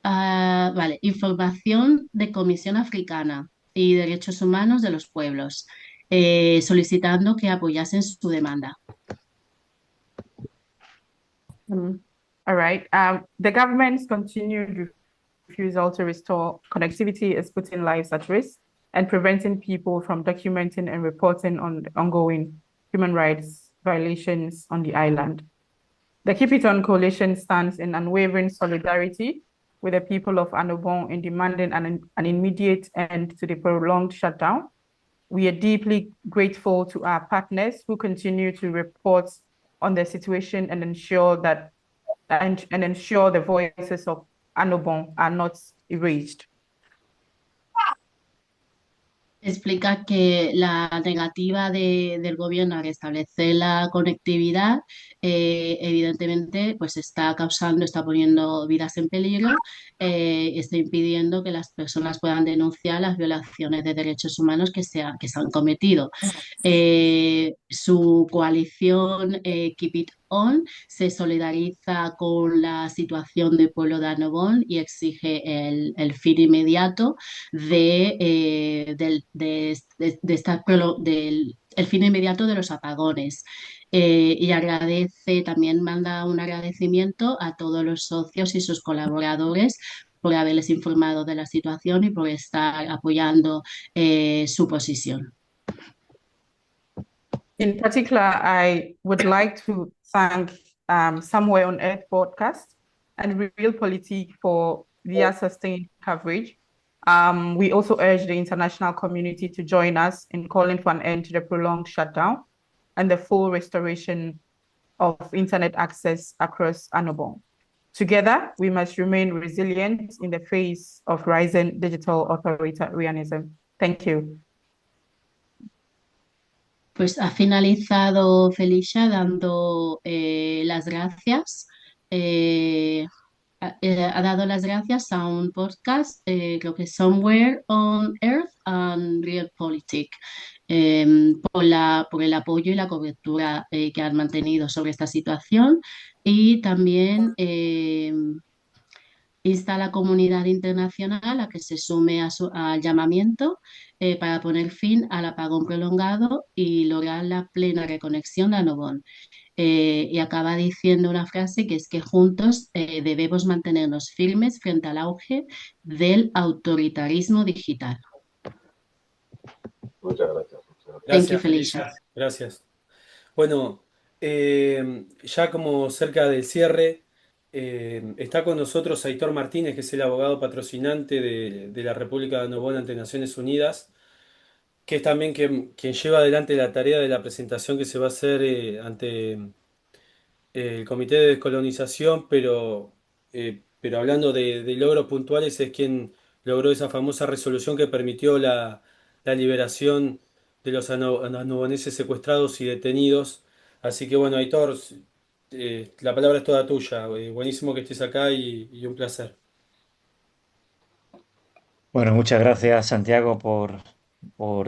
a información de Comisión Africana y Derechos Humanos de los Pueblos, solicitando que apoyasen su demanda. All right. The government's continued refusal to restore connectivity is putting lives at risk and preventing people from documenting and reporting on the ongoing human rights violations on the island. The Keep It On coalition stands in unwavering solidarity with the people of Annobón in demanding an immediate end to the prolonged shutdown. We are deeply grateful to our partners who continue to report on the situation and ensure that ensure the voices of Annobón are not erased. explica que la negativa del gobierno a restablecer la conectividad, evidentemente, pues está poniendo vidas en peligro, está impidiendo que las personas puedan denunciar las violaciones de derechos humanos que se han cometido. Su coalición Keep It On se solidariza con la situación del pueblo de Annobón y exige el fin inmediato del el fin inmediato de los apagones. Y agradece, también manda un agradecimiento a todos los socios y sus colaboradores por haberles informado de la situación y por estar apoyando su posición. In particular, I would like to thank Somewhere on Earth podcast and Real Politik for their sustained coverage. We also urge the international community to join us in calling for an end to the prolonged shutdown and the full restoration of internet access across Annobon. Together, we must remain resilient in the face of rising digital authoritarianism. Thank you. Pues ha finalizado Felicia dando las gracias. Ha dado las gracias a un podcast, creo que Somewhere on Earth and Real Politik, por el apoyo y la cobertura que han mantenido sobre esta situación y también insta a la comunidad internacional a que se sume al llamamiento para poner fin al apagón prolongado y lograr la plena reconexión de Annobón. Y acaba diciendo una frase que es que juntos debemos mantenernos firmes frente al auge del autoritarismo digital. Muchas gracias. Thank you, Felicia. Gracias. Bueno, ya como cerca del cierre, está con nosotros Aitor Martínez, que es el abogado patrocinante de la República de Annobón ante Naciones Unidas, que es también quien lleva adelante la tarea de la presentación que se va a hacer ante el Comité de Descolonización, pero hablando de logros puntuales, es quien logró esa famosa resolución que permitió la liberación de los anoboneses secuestrados y detenidos. Así que bueno, Aitor, la palabra es toda tuya. Buenísimo que estés acá y un placer. Bueno, muchas gracias, Santiago, por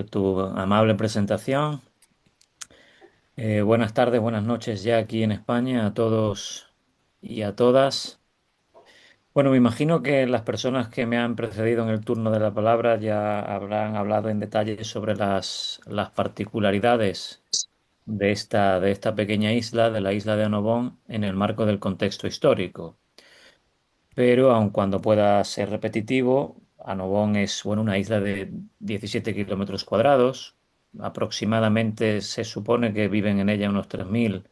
tu amable presentación. Buenas tardes, buenas noches ya aquí en España a todos y a todas. Bueno, me imagino que las personas que me han precedido en el turno de la palabra ya habrán hablado en detalle sobre las particularidades de esta pequeña isla, de la isla de Annobón, en el marco del contexto histórico. Pero aun cuando pueda ser repetitivo, Annobón es, bueno, una isla de 17 kilómetros cuadrados. Aproximadamente se supone que viven en ella unos 3.000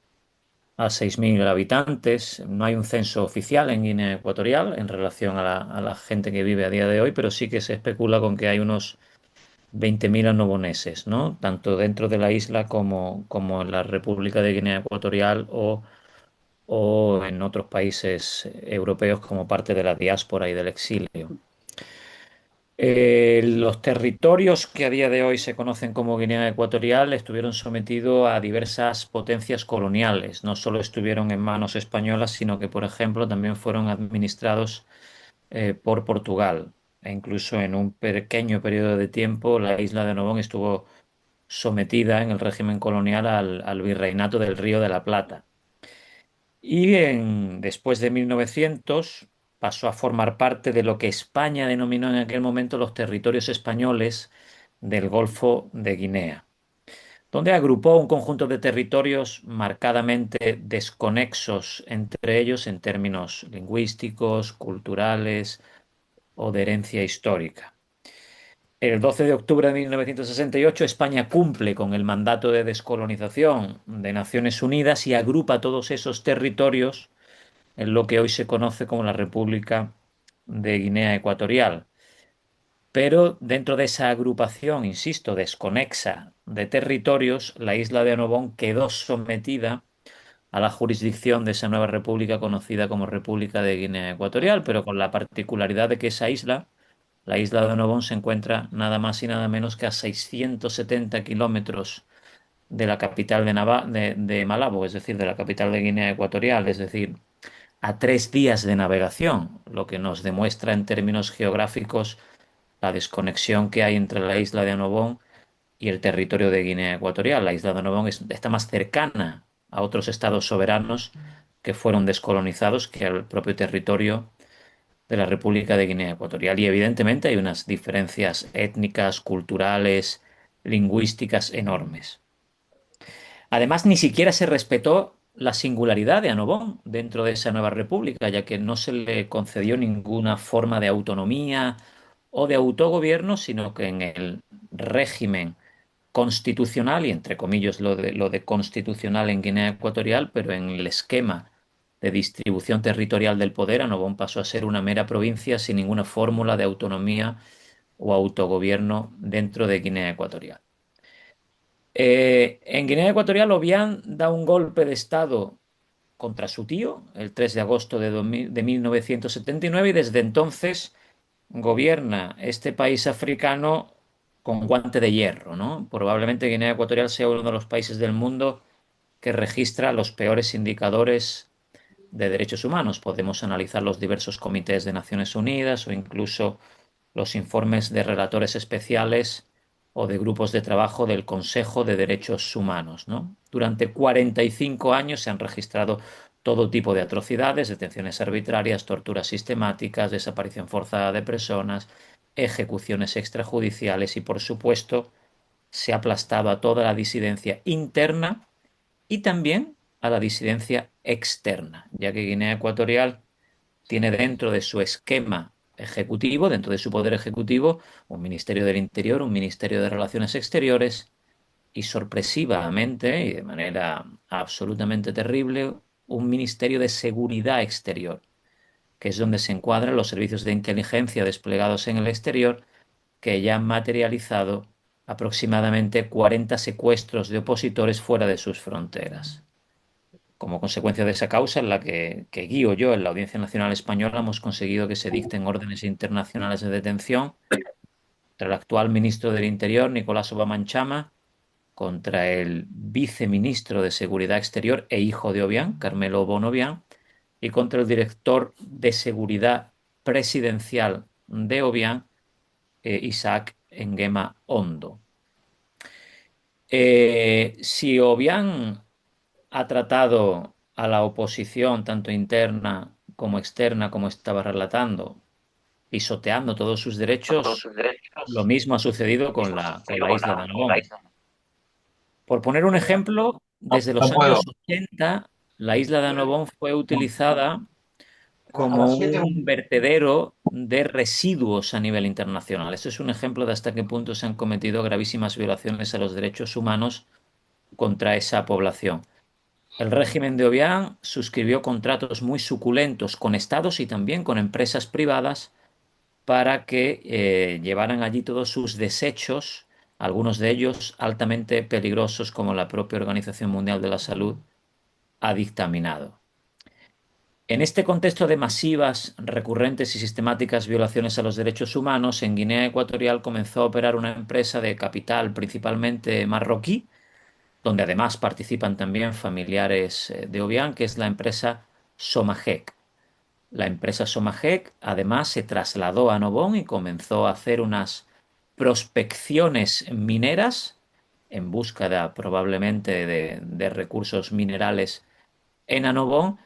a 6.000 habitantes. No hay un censo oficial en Guinea Ecuatorial en relación a la gente que vive a día de hoy, pero sí que se especula con que hay unos 20.000 annoboneses, ¿no? Tanto dentro de la isla como en la República de Guinea Ecuatorial o en otros países europeos como parte de la diáspora y del exilio. Los territorios que a día de hoy se conocen como Guinea Ecuatorial estuvieron sometidos a diversas potencias coloniales. No solo estuvieron en manos españolas, sino que, por ejemplo, también fueron administrados por Portugal. E incluso en un pequeño periodo de tiempo, la isla de Annobón estuvo sometida en el régimen colonial al virreinato del Río de la Plata. Y después de 1900 pasó a formar parte de lo que España denominó en aquel momento los territorios españoles del Golfo de Guinea, donde agrupó un conjunto de territorios marcadamente desconexos entre ellos en términos lingüísticos, culturales o de herencia histórica. El 12 de octubre de 1968, España cumple con el mandato de descolonización de Naciones Unidas y agrupa todos esos territorios en lo que hoy se conoce como la República de Guinea Ecuatorial. Pero dentro de esa agrupación, insisto, desconexa de territorios, la isla de Annobón quedó sometida a la jurisdicción de esa nueva república conocida como República de Guinea Ecuatorial, pero con la particularidad de que esa isla La isla de Annobón se encuentra nada más y nada menos que a 670 kilómetros de la capital de Malabo, es decir, de la capital de Guinea Ecuatorial, es decir, a 3 días de navegación, lo que nos demuestra en términos geográficos la desconexión que hay entre la isla de Annobón y el territorio de Guinea Ecuatorial. La isla de Annobón está más cercana a otros estados soberanos que fueron descolonizados que al propio territorio de la República de Guinea Ecuatorial. Y evidentemente hay unas diferencias étnicas, culturales, lingüísticas enormes. Además, ni siquiera se respetó la singularidad de Annobón dentro de esa nueva república, ya que no se le concedió ninguna forma de autonomía o de autogobierno, sino que en el régimen constitucional, y entre comillas lo de constitucional en Guinea Ecuatorial, pero en el esquema de distribución territorial del poder, Annobón pasó a ser una mera provincia sin ninguna fórmula de autonomía o autogobierno dentro de Guinea Ecuatorial. En Guinea Ecuatorial, Obiang da un golpe de Estado contra su tío el 3 de agosto de 1979 y desde entonces gobierna este país africano con guante de hierro, ¿no? Probablemente Guinea Ecuatorial sea uno de los países del mundo que registra los peores indicadores de derechos humanos. Podemos analizar los diversos comités de Naciones Unidas o incluso los informes de relatores especiales o de grupos de trabajo del Consejo de Derechos Humanos, ¿no? Durante 45 años se han registrado todo tipo de atrocidades, detenciones arbitrarias, torturas sistemáticas, desaparición forzada de personas, ejecuciones extrajudiciales y, por supuesto, se ha aplastado a toda la disidencia interna y también a la disidencia externa, ya que Guinea Ecuatorial tiene dentro de su esquema ejecutivo, dentro de su poder ejecutivo, un Ministerio del Interior, un Ministerio de Relaciones Exteriores y sorpresivamente y de manera absolutamente terrible, un Ministerio de Seguridad Exterior, que es donde se encuadran los servicios de inteligencia desplegados en el exterior, que ya han materializado aproximadamente 40 secuestros de opositores fuera de sus fronteras. Como consecuencia de esa causa, en la que guío yo en la Audiencia Nacional Española, hemos conseguido que se dicten órdenes internacionales de detención contra el actual ministro del Interior, Nicolás Obama Chama, contra el viceministro de Seguridad Exterior e hijo de Obiang, Carmelo Bono Obiang, y contra el director de Seguridad Presidencial de Obiang, Isaac Nguema Ondo. Si Obiang ha tratado a la oposición, tanto interna como externa, como estaba relatando, pisoteando todos sus derechos, lo mismo ha sucedido con la isla de Annobón. Por poner un ejemplo, desde los años 80, la isla de Annobón fue utilizada como un vertedero de residuos a nivel internacional. Eso es un ejemplo de hasta qué punto se han cometido gravísimas violaciones a los derechos humanos contra esa población. El régimen de Obiang suscribió contratos muy suculentos con estados y también con empresas privadas para que llevaran allí todos sus desechos, algunos de ellos altamente peligrosos, como la propia Organización Mundial de la Salud ha dictaminado. En este contexto de masivas, recurrentes y sistemáticas violaciones a los derechos humanos, en Guinea Ecuatorial comenzó a operar una empresa de capital principalmente marroquí, donde además participan también familiares de Obiang, que es la empresa Somagec. La empresa Somagec además se trasladó a Annobón y comenzó a hacer unas prospecciones mineras en búsqueda probablemente de recursos minerales en Annobón,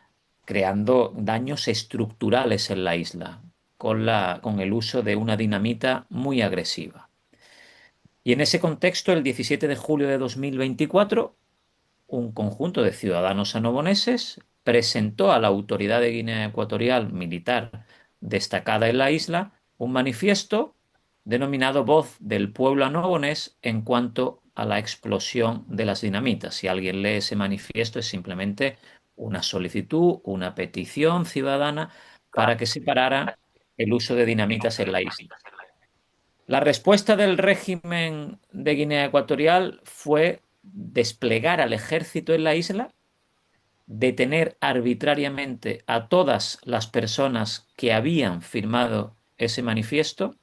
creando daños estructurales en la isla con el uso de una dinamita muy agresiva. Y en ese contexto, el 17 de julio de 2024, un conjunto de ciudadanos anoboneses presentó a la autoridad de Guinea Ecuatorial militar destacada en la isla un manifiesto denominado Voz del Pueblo Annobonés en cuanto a la explosión de las dinamitas. Si alguien lee ese manifiesto, es simplemente una solicitud, una petición ciudadana para que se parara el uso de dinamitas en la isla. La respuesta del régimen de Guinea Ecuatorial fue desplegar al ejército en la isla, detener arbitrariamente a todas las personas que habían firmado ese manifiesto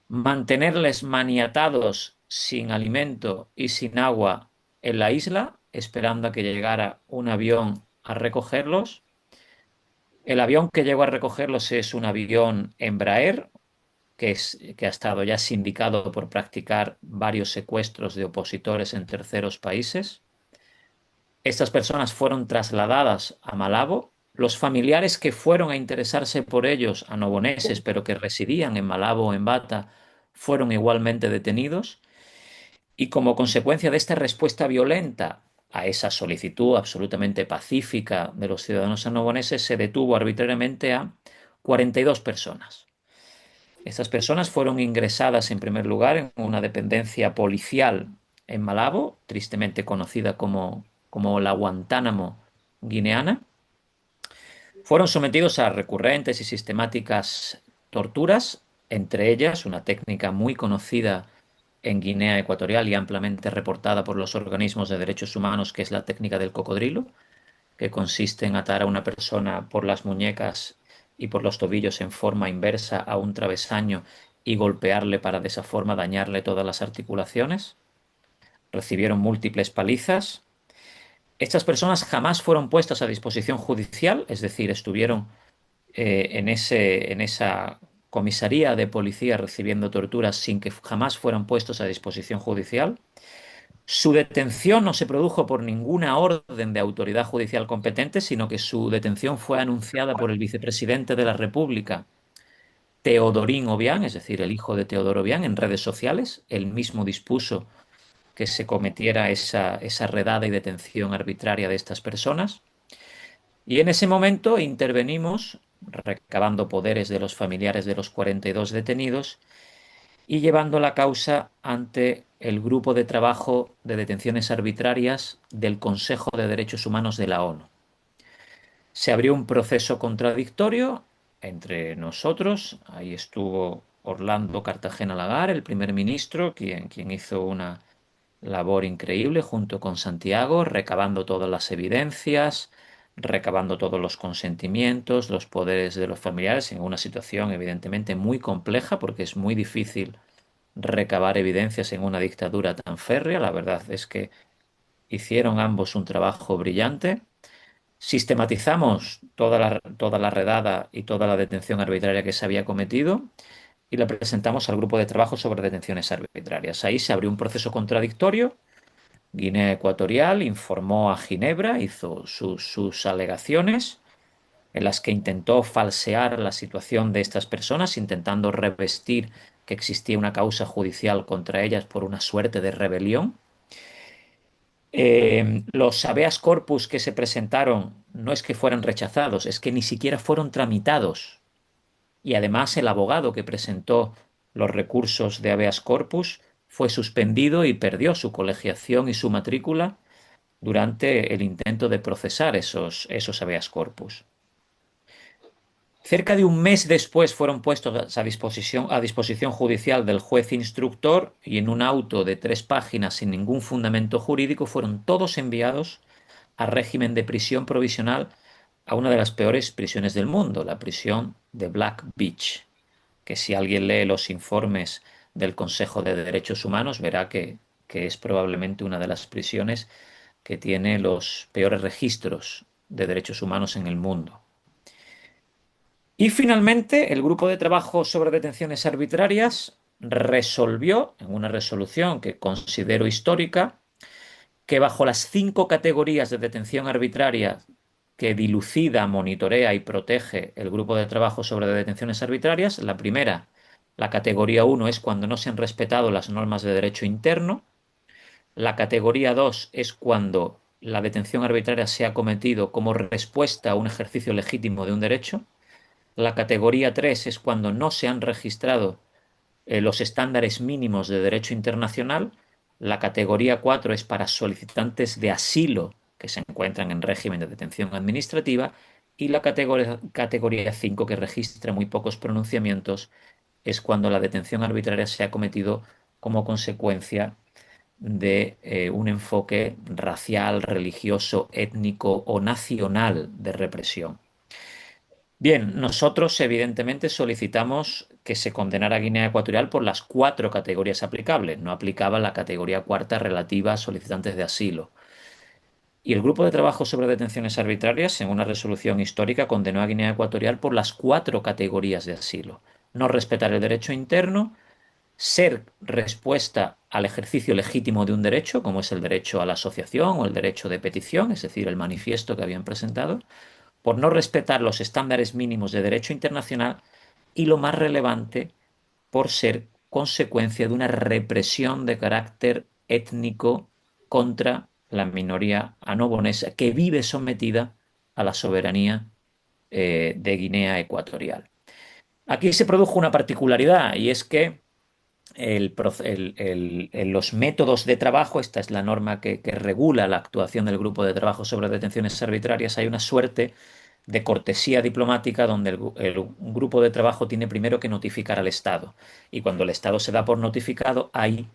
mantenerles maniatados sin alimento y sin agua en la isla, esperando a que llegara un avión a recogerlos. El avión que llegó a recogerlos es un avión Embraer, que ha estado ya sindicado por practicar varios secuestros de opositores en terceros países. Estas personas fueron trasladadas a Malabo. Los familiares que fueron a interesarse por ellos, anoboneses, pero que residían en Malabo o en Bata, fueron igualmente detenidos. Y como consecuencia de esta respuesta violenta a esa solicitud absolutamente pacífica de los ciudadanos anoboneses, se detuvo arbitrariamente a 42 personas. Estas personas fueron ingresadas en primer lugar en una dependencia policial en Malabo, tristemente conocida como la Guantánamo guineana. Fueron sometidos a recurrentes y sistemáticas torturas, entre ellas una técnica muy conocida en Guinea Ecuatorial y ampliamente reportada por los organismos de derechos humanos, que es la técnica del cocodrilo, que consiste en atar a una persona por las muñecas y por los tobillos en forma inversa a un travesaño y golpearle para de esa forma dañarle todas las articulaciones. Recibieron múltiples palizas. Estas personas jamás fueron puestas a disposición judicial, es decir, estuvieron en esa comisaría de policía recibiendo torturas sin que jamás fueran puestos a disposición judicial. Su detención no se produjo por ninguna orden de autoridad judicial competente, sino que su detención fue anunciada por el vicepresidente de la República, Teodorín Obiang, es decir, el hijo de Teodoro Obiang, en redes sociales. Él mismo dispuso que se cometiera esa redada y detención arbitraria de estas personas. Y en ese momento intervenimos, recabando poderes de los familiares de los 42 detenidos y llevando la causa ante el Grupo de Trabajo de Detenciones Arbitrarias del Consejo de Derechos Humanos de la ONU. Se abrió un proceso contradictorio entre nosotros. Ahí estuvo Orlando Cartagena Lagar, el primer ministro, quien hizo una labor increíble junto con Santiago, recabando todas las evidencias, recabando todos los consentimientos, los poderes de los familiares, en una situación evidentemente muy compleja, porque es muy difícil recabar evidencias en una dictadura tan férrea. La verdad es que hicieron ambos un trabajo brillante. Sistematizamos toda la redada y toda la detención arbitraria que se había cometido y la presentamos al grupo de trabajo sobre detenciones arbitrarias. Ahí se abrió un proceso contradictorio. Guinea Ecuatorial informó a Ginebra, hizo sus alegaciones en las que intentó falsear la situación de estas personas, intentando revestir que existía una causa judicial contra ellas por una suerte de rebelión. Los habeas corpus que se presentaron no es que fueran rechazados, es que ni siquiera fueron tramitados. Y además el abogado que presentó los recursos de habeas corpus fue suspendido y perdió su colegiación y su matrícula durante el intento de procesar esos habeas corpus. Cerca de un mes después fueron puestos a disposición judicial del juez instructor y en un auto de 3 páginas sin ningún fundamento jurídico fueron todos enviados a régimen de prisión provisional a una de las peores prisiones del mundo, la prisión de Black Beach, que si alguien lee los informes del Consejo de Derechos Humanos verá que es probablemente una de las prisiones que tiene los peores registros de derechos humanos en el mundo. Y finalmente, el grupo de trabajo sobre detenciones arbitrarias resolvió, en una resolución que considero histórica, que bajo las 5 categorías de detención arbitraria que dilucida, monitorea y protege el grupo de trabajo sobre detenciones arbitrarias, la primera, la categoría 1, es cuando no se han respetado las normas de derecho interno. La categoría 2 es cuando la detención arbitraria se ha cometido como respuesta a un ejercicio legítimo de un derecho. La categoría 3 es cuando no se han registrado los estándares mínimos de derecho internacional. La categoría 4 es para solicitantes de asilo que se encuentran en régimen de detención administrativa. Y la categoría 5, que registra muy pocos pronunciamientos, es cuando la detención arbitraria se ha cometido como consecuencia de un enfoque racial, religioso, étnico o nacional de represión. Bien, nosotros evidentemente solicitamos que se condenara a Guinea Ecuatorial por las 4 categorías aplicables. No aplicaba la categoría cuarta relativa a solicitantes de asilo. Y el Grupo de Trabajo sobre Detenciones Arbitrarias, en una resolución histórica, condenó a Guinea Ecuatorial por las 4 categorías de asilo. No respetar el derecho interno, ser respuesta al ejercicio legítimo de un derecho, como es el derecho a la asociación o el derecho de petición, es decir, el manifiesto que habían presentado, por no respetar los estándares mínimos de derecho internacional y, lo más relevante, por ser consecuencia de una represión de carácter étnico contra la minoría anobonesa que vive sometida a la soberanía de Guinea Ecuatorial. Aquí se produjo una particularidad y es que los métodos de trabajo, esta es la norma que regula la actuación del Grupo de Trabajo sobre Detenciones Arbitrarias, hay una suerte de cortesía diplomática donde un grupo de trabajo tiene primero que notificar al Estado. Y cuando el Estado se da por notificado, ahí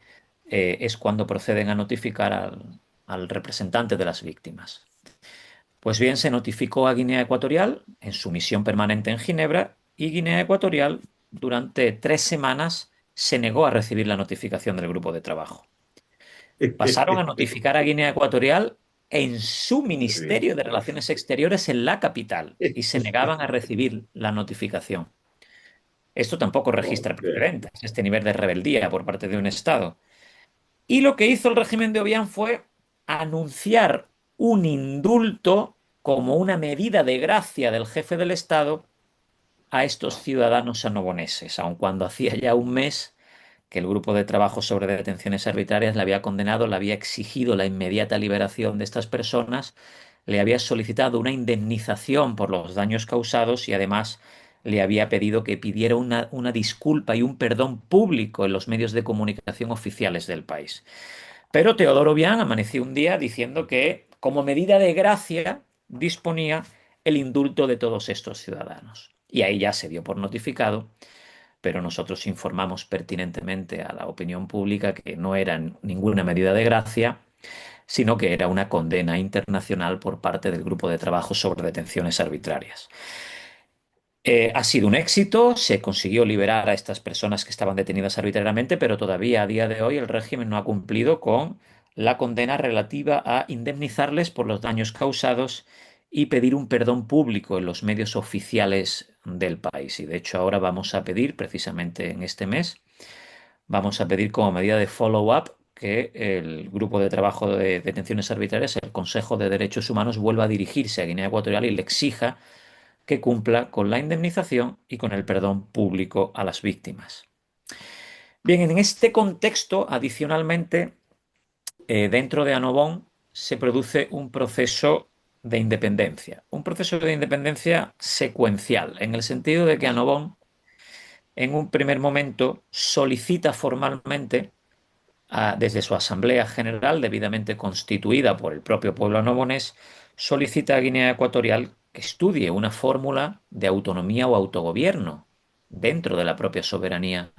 es cuando proceden a notificar al representante de las víctimas. Pues bien, se notificó a Guinea Ecuatorial en su misión permanente en Ginebra y Guinea Ecuatorial durante 3 semanas se negó a recibir la notificación del grupo de trabajo. Pasaron a notificar a Guinea Ecuatorial en su Ministerio de Relaciones Exteriores en la capital y se negaban a recibir la notificación. Esto tampoco registra precedentes, este nivel de rebeldía por parte de un Estado. Y lo que hizo el régimen de Obiang fue anunciar un indulto como una medida de gracia del jefe del Estado a estos ciudadanos anoboneses, aun cuando hacía ya un mes que el Grupo de Trabajo sobre Detenciones Arbitrarias le había condenado, le había exigido la inmediata liberación de estas personas, le había solicitado una indemnización por los daños causados y además le había pedido que pidiera una disculpa y un perdón público en los medios de comunicación oficiales del país. Pero Teodoro Obiang amaneció un día diciendo que, como medida de gracia, disponía el indulto de todos estos ciudadanos. Y ahí ya se dio por notificado, pero nosotros informamos pertinentemente a la opinión pública que no era ninguna medida de gracia, sino que era una condena internacional por parte del Grupo de Trabajo sobre Detenciones Arbitrarias. Ha sido un éxito, se consiguió liberar a estas personas que estaban detenidas arbitrariamente, pero todavía a día de hoy el régimen no ha cumplido con la condena relativa a indemnizarles por los daños causados y pedir un perdón público en los medios oficiales del país. Y de hecho ahora vamos a pedir, precisamente en este mes, vamos a pedir como medida de follow-up que el Grupo de Trabajo de Detenciones Arbitrarias, el Consejo de Derechos Humanos, vuelva a dirigirse a Guinea Ecuatorial y le exija que cumpla con la indemnización y con el perdón público a las víctimas. Bien, en este contexto, adicionalmente, dentro de Annobón se produce un proceso de independencia secuencial, en el sentido de que Annobón, en un primer momento, solicita formalmente, desde su Asamblea General, debidamente constituida por el propio pueblo annobonés, solicita a Guinea Ecuatorial que estudie una fórmula de autonomía o autogobierno dentro de la propia soberanía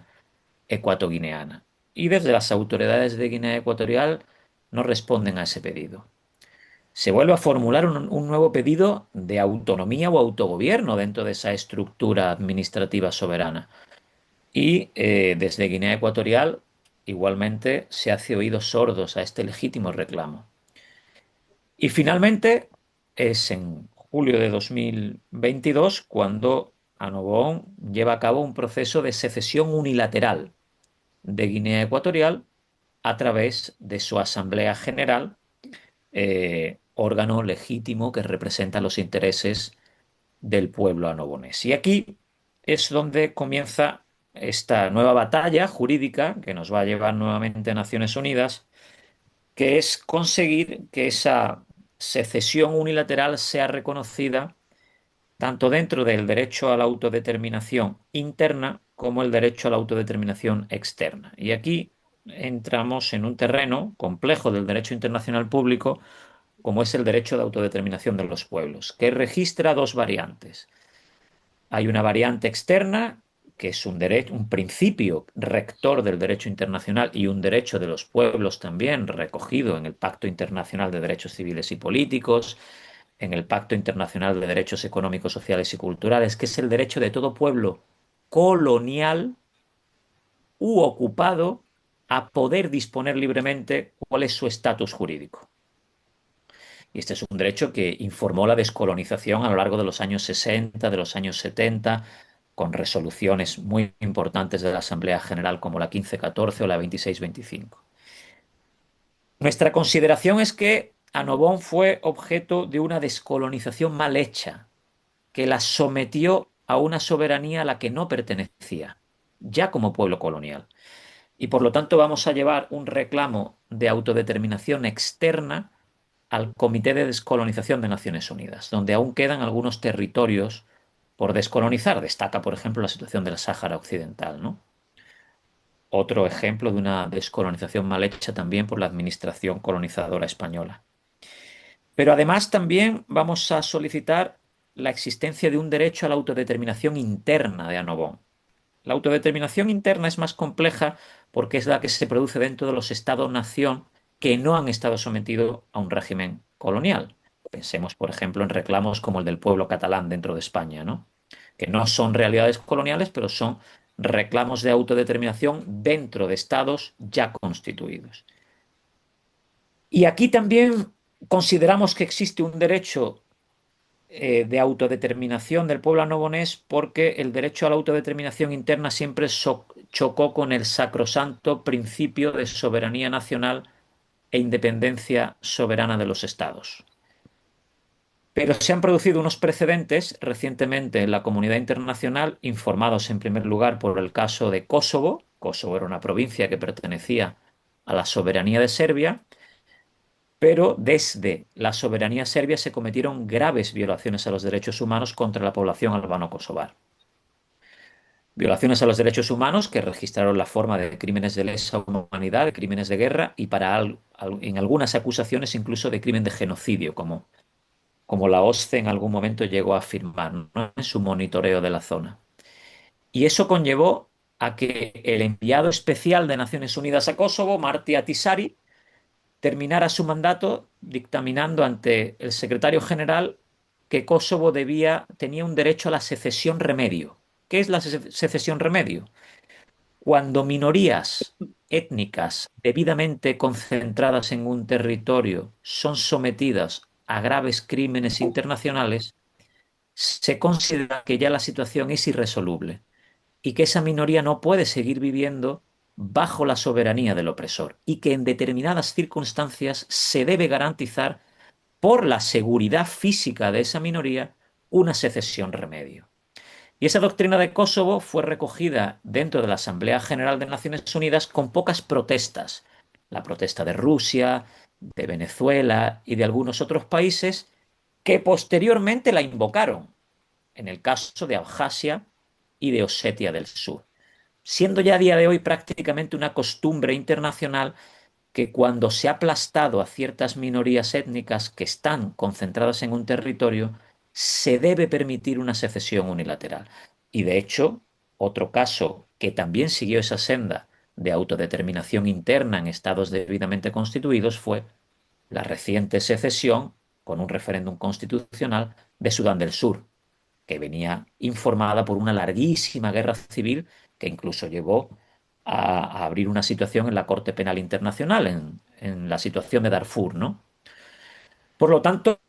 ecuatoguineana. Y desde las autoridades de Guinea Ecuatorial no responden a ese pedido. Se vuelve a formular un nuevo pedido de autonomía o autogobierno dentro de esa estructura administrativa soberana. Y desde Guinea Ecuatorial igualmente se hace oídos sordos a este legítimo reclamo. Y finalmente es en julio de 2022 cuando Annobón lleva a cabo un proceso de secesión unilateral de Guinea Ecuatorial a través de su Asamblea General, órgano legítimo que representa los intereses del pueblo annobonés. Y aquí es donde comienza esta nueva batalla jurídica que nos va a llevar nuevamente a Naciones Unidas, que es conseguir que esa secesión unilateral sea reconocida tanto dentro del derecho a la autodeterminación interna como el derecho a la autodeterminación externa. Y aquí entramos en un terreno complejo del derecho internacional público, como es el derecho de autodeterminación de los pueblos, que registra 2 variantes. Hay una variante externa, que es un principio rector del derecho internacional y un derecho de los pueblos también recogido en el Pacto Internacional de Derechos Civiles y Políticos, en el Pacto Internacional de Derechos Económicos, Sociales y Culturales, que es el derecho de todo pueblo colonial u ocupado a poder disponer libremente cuál es su estatus jurídico. Y este es un derecho que informó la descolonización a lo largo de los años 60, de los años 70, con resoluciones muy importantes de la Asamblea General como la 1514 o la 2625. Nuestra consideración es que Annobón fue objeto de una descolonización mal hecha, que la sometió a una soberanía a la que no pertenecía, ya como pueblo colonial. Y por lo tanto vamos a llevar un reclamo de autodeterminación externa al Comité de Descolonización de Naciones Unidas, donde aún quedan algunos territorios por descolonizar. Destaca, por ejemplo, la situación del Sáhara Occidental, ¿no? Otro ejemplo de una descolonización mal hecha también por la administración colonizadora española. Pero además también vamos a solicitar la existencia de un derecho a la autodeterminación interna de Annobón. La autodeterminación interna es más compleja porque es la que se produce dentro de los estados-nación que no han estado sometidos a un régimen colonial. Pensemos, por ejemplo, en reclamos como el del pueblo catalán dentro de España, ¿no? Que no son realidades coloniales, pero son reclamos de autodeterminación dentro de estados ya constituidos. Y aquí también consideramos que existe un derecho de autodeterminación del pueblo annobonés porque el derecho a la autodeterminación interna siempre chocó con el sacrosanto principio de soberanía nacional e independencia soberana de los estados. Pero se han producido unos precedentes recientemente en la comunidad internacional, informados en primer lugar por el caso de Kosovo. Kosovo era una provincia que pertenecía a la soberanía de Serbia, pero desde la soberanía serbia se cometieron graves violaciones a los derechos humanos contra la población albano-kosovar. Violaciones a los derechos humanos que registraron la forma de crímenes de lesa humanidad, de crímenes de guerra y en algunas acusaciones incluso de crimen de genocidio, como la OSCE en algún momento llegó a afirmar, ¿no?, en su monitoreo de la zona. Y eso conllevó a que el enviado especial de Naciones Unidas a Kosovo, Martti Ahtisaari, terminara su mandato dictaminando ante el secretario general que Kosovo tenía un derecho a la secesión remedio. ¿Qué es la secesión remedio? Cuando minorías étnicas debidamente concentradas en un territorio son sometidas a graves crímenes internacionales, se considera que ya la situación es irresoluble y que esa minoría no puede seguir viviendo bajo la soberanía del opresor y que en determinadas circunstancias se debe garantizar por la seguridad física de esa minoría una secesión remedio. Y esa doctrina de Kosovo fue recogida dentro de la Asamblea General de Naciones Unidas con pocas protestas. La protesta de Rusia, de Venezuela y de algunos otros países que posteriormente la invocaron, en el caso de Abjasia y de Osetia del Sur, siendo ya a día de hoy prácticamente una costumbre internacional que cuando se ha aplastado a ciertas minorías étnicas que están concentradas en un territorio, se debe permitir una secesión unilateral. Y de hecho, otro caso que también siguió esa senda de autodeterminación interna en estados debidamente constituidos fue la reciente secesión, con un referéndum constitucional, de Sudán del Sur, que venía informada por una larguísima guerra civil que incluso llevó a abrir una situación en la Corte Penal Internacional, en la situación de Darfur, ¿no? Por lo tanto,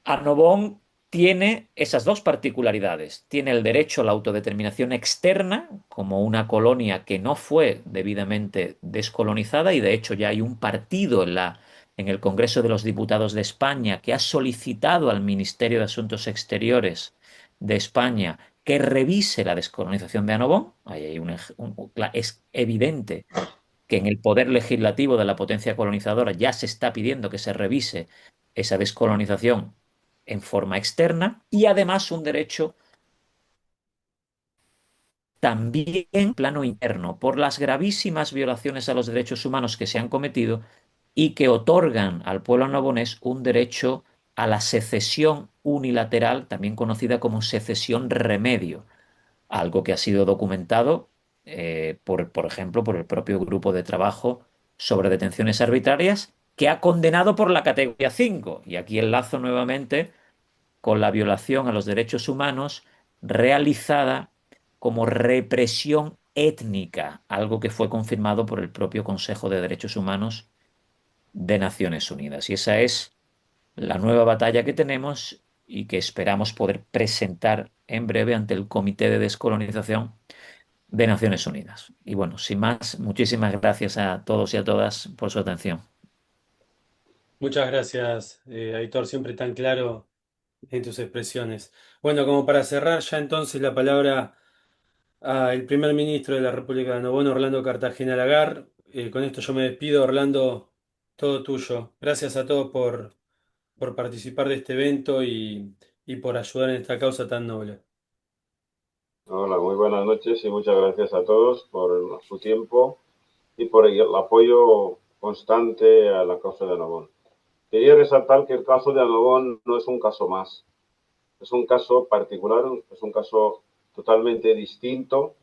Annobón tiene esas dos particularidades. Tiene el derecho a la autodeterminación externa, como una colonia que no fue debidamente descolonizada, y de hecho ya hay un partido en el Congreso de los Diputados de España que ha solicitado al Ministerio de Asuntos Exteriores de España que revise la descolonización de Annobón. Ahí hay es evidente que en el poder legislativo de la potencia colonizadora ya se está pidiendo que se revise esa descolonización en forma externa y además un derecho también en plano interno por las gravísimas violaciones a los derechos humanos que se han cometido y que otorgan al pueblo annobonés un derecho a la secesión unilateral, también conocida como secesión remedio, algo que ha sido documentado, por ejemplo, por el propio grupo de trabajo sobre detenciones arbitrarias que ha condenado por la categoría 5. Y aquí enlazo nuevamente con la violación a los derechos humanos realizada como represión étnica, algo que fue confirmado por el propio Consejo de Derechos Humanos de Naciones Unidas. Y esa es la nueva batalla que tenemos y que esperamos poder presentar en breve ante el Comité de Descolonización de Naciones Unidas. Y bueno, sin más, muchísimas gracias a todos y a todas por su atención. Muchas gracias, Aitor, siempre tan claro en tus expresiones. Bueno, como para cerrar ya entonces la palabra al primer ministro de la República de Nobón, Orlando Cartagena Lagar. Con esto yo me despido, Orlando, todo tuyo. Gracias a todos por participar de este evento y por ayudar en esta causa tan noble. Hola, muy buenas noches y muchas gracias a todos por su tiempo y por el apoyo constante a la causa de Annobón. Quería resaltar que el caso de Annobón no es un caso más, es un caso particular, es un caso totalmente distinto,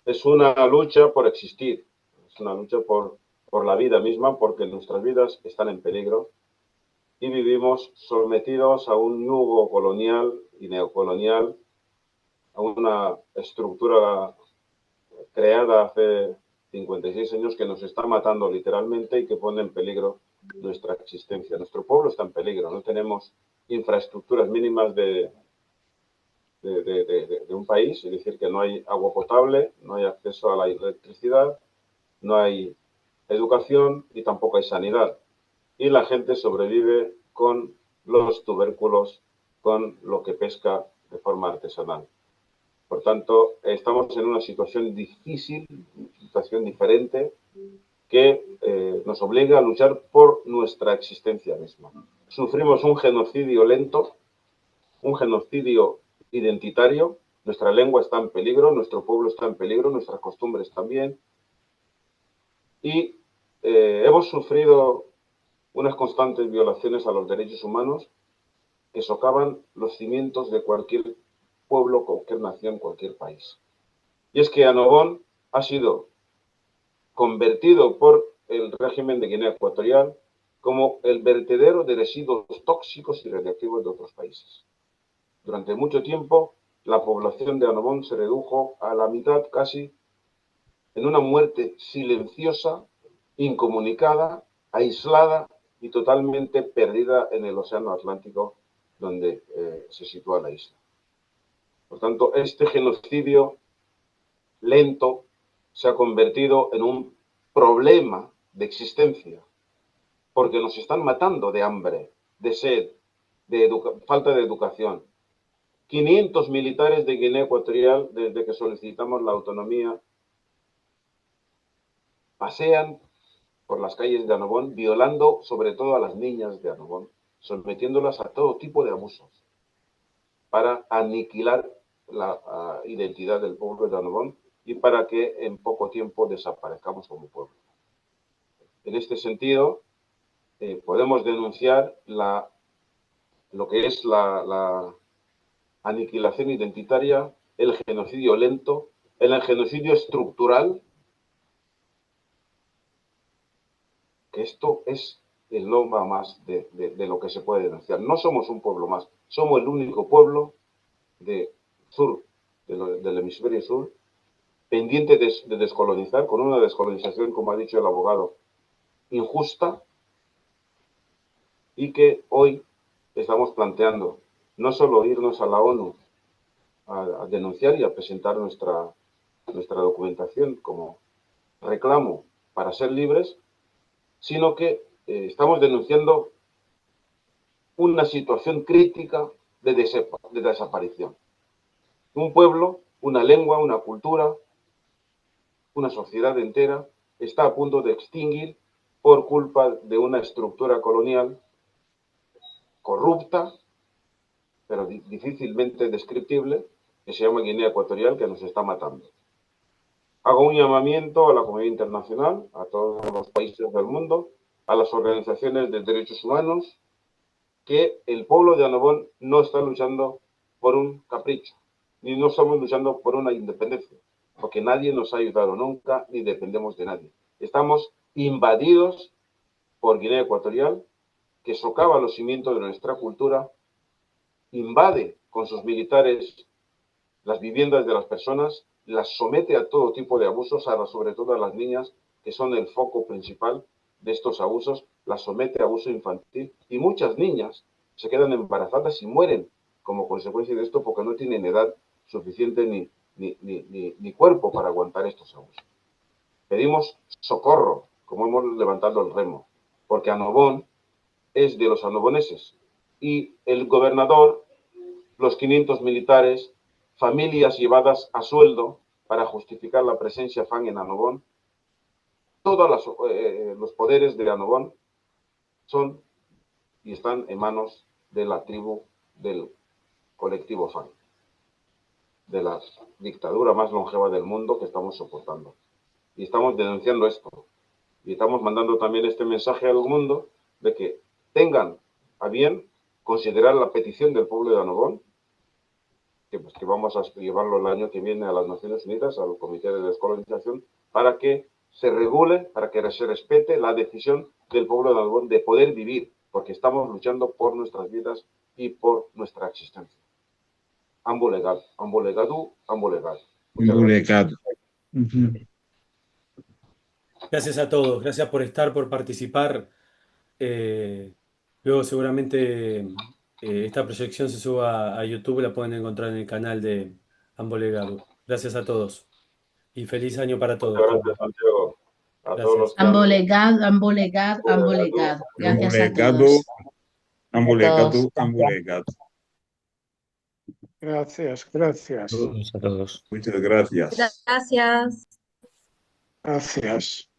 es una lucha por existir, es una lucha por la vida misma, porque nuestras vidas están en peligro y vivimos sometidos a un yugo colonial y neocolonial, a una estructura creada hace 56 años que nos está matando literalmente y que pone en peligro nuestra existencia. Nuestro pueblo está en peligro, no tenemos infraestructuras mínimas de un país, es decir, que no hay agua potable, no hay acceso a la electricidad, no hay educación y tampoco hay sanidad. Y la gente sobrevive con los tubérculos, con lo que pesca de forma artesanal. Por tanto, estamos en una situación difícil, una situación diferente, que nos obliga a luchar por nuestra existencia misma. Sufrimos un genocidio lento, un genocidio identitario, nuestra lengua está en peligro, nuestro pueblo está en peligro, nuestras costumbres también, y hemos sufrido unas constantes violaciones a los derechos humanos que socavan los cimientos de cualquier pueblo, cualquier nación, cualquier país. Y es que Annobón ha sido convertido por el régimen de Guinea Ecuatorial como el vertedero de residuos tóxicos y radiactivos de otros países. Durante mucho tiempo, la población de Annobón se redujo a la mitad casi en una muerte silenciosa, incomunicada, aislada y totalmente perdida en el Océano Atlántico, donde se sitúa la isla. Por tanto, este genocidio lento se ha convertido en un problema de existencia, porque nos están matando de hambre, de sed, de falta de educación. 500 militares de Guinea Ecuatorial, desde que solicitamos la autonomía, pasean por las calles de Annobón, violando sobre todo a las niñas de Annobón, sometiéndolas a todo tipo de abusos, para aniquilar la identidad del pueblo de Annobón y para que en poco tiempo desaparezcamos como pueblo. En este sentido, podemos denunciar lo que es la aniquilación identitaria, el genocidio lento, el genocidio estructural, que esto es el loma más de lo que se puede denunciar. No somos un pueblo más, somos el único pueblo del hemisferio sur, pendiente de descolonizar, con una descolonización, como ha dicho el abogado, injusta, y que hoy estamos planteando no solo irnos a la ONU a denunciar y a presentar nuestra documentación como reclamo para ser libres, sino que estamos denunciando una situación crítica de desaparición. Un pueblo, una lengua, una cultura, una sociedad entera está a punto de extinguir por culpa de una estructura colonial corrupta, pero difícilmente descriptible, que se llama Guinea Ecuatorial, que nos está matando. Hago un llamamiento a la comunidad internacional, a todos los países del mundo, a las organizaciones de derechos humanos, que el pueblo de Annobón no está luchando por un capricho, ni no estamos luchando por una independencia, porque nadie nos ha ayudado nunca, ni dependemos de nadie. Estamos invadidos por Guinea Ecuatorial, que socava los cimientos de nuestra cultura, invade con sus militares las viviendas de las personas, las somete a todo tipo de abusos, sobre todo a las niñas, que son el foco principal de estos abusos, las somete a abuso infantil, y muchas niñas se quedan embarazadas y mueren como consecuencia de esto porque no tienen edad suficiente ni cuerpo para aguantar estos abusos. Pedimos socorro, como hemos levantado el remo, porque Annobón es de los anoboneses, y el gobernador, los 500 militares, familias llevadas a sueldo para justificar la presencia FAN en Annobón, todos los poderes de Annobón son y están en manos de la tribu del colectivo FAN, de la dictadura más longeva del mundo que estamos soportando. Y estamos denunciando esto. Y estamos mandando también este mensaje al mundo de que tengan a bien considerar la petición del pueblo de Annobón, que vamos a llevarlo el año que viene a las Naciones Unidas, al Comité de Descolonización, para que se regule, para que se respete la decisión del pueblo de Annobón de poder vivir, porque estamos luchando por nuestras vidas y por nuestra existencia. Ambo legal, ambo legado, ambo legal. Gracias a todos, gracias por estar, por participar. Luego seguramente esta proyección se suba a YouTube, la pueden encontrar en el canal de Ambolegado. Gracias a todos y feliz año para todos. Gracias, Santiago. A todos los que Ambolegado, ambolegado, ambolegado. Gracias a todos. Ambolegado, ambolegado. Gracias. Saludos a todos. Muchas gracias. Gracias. Gracias.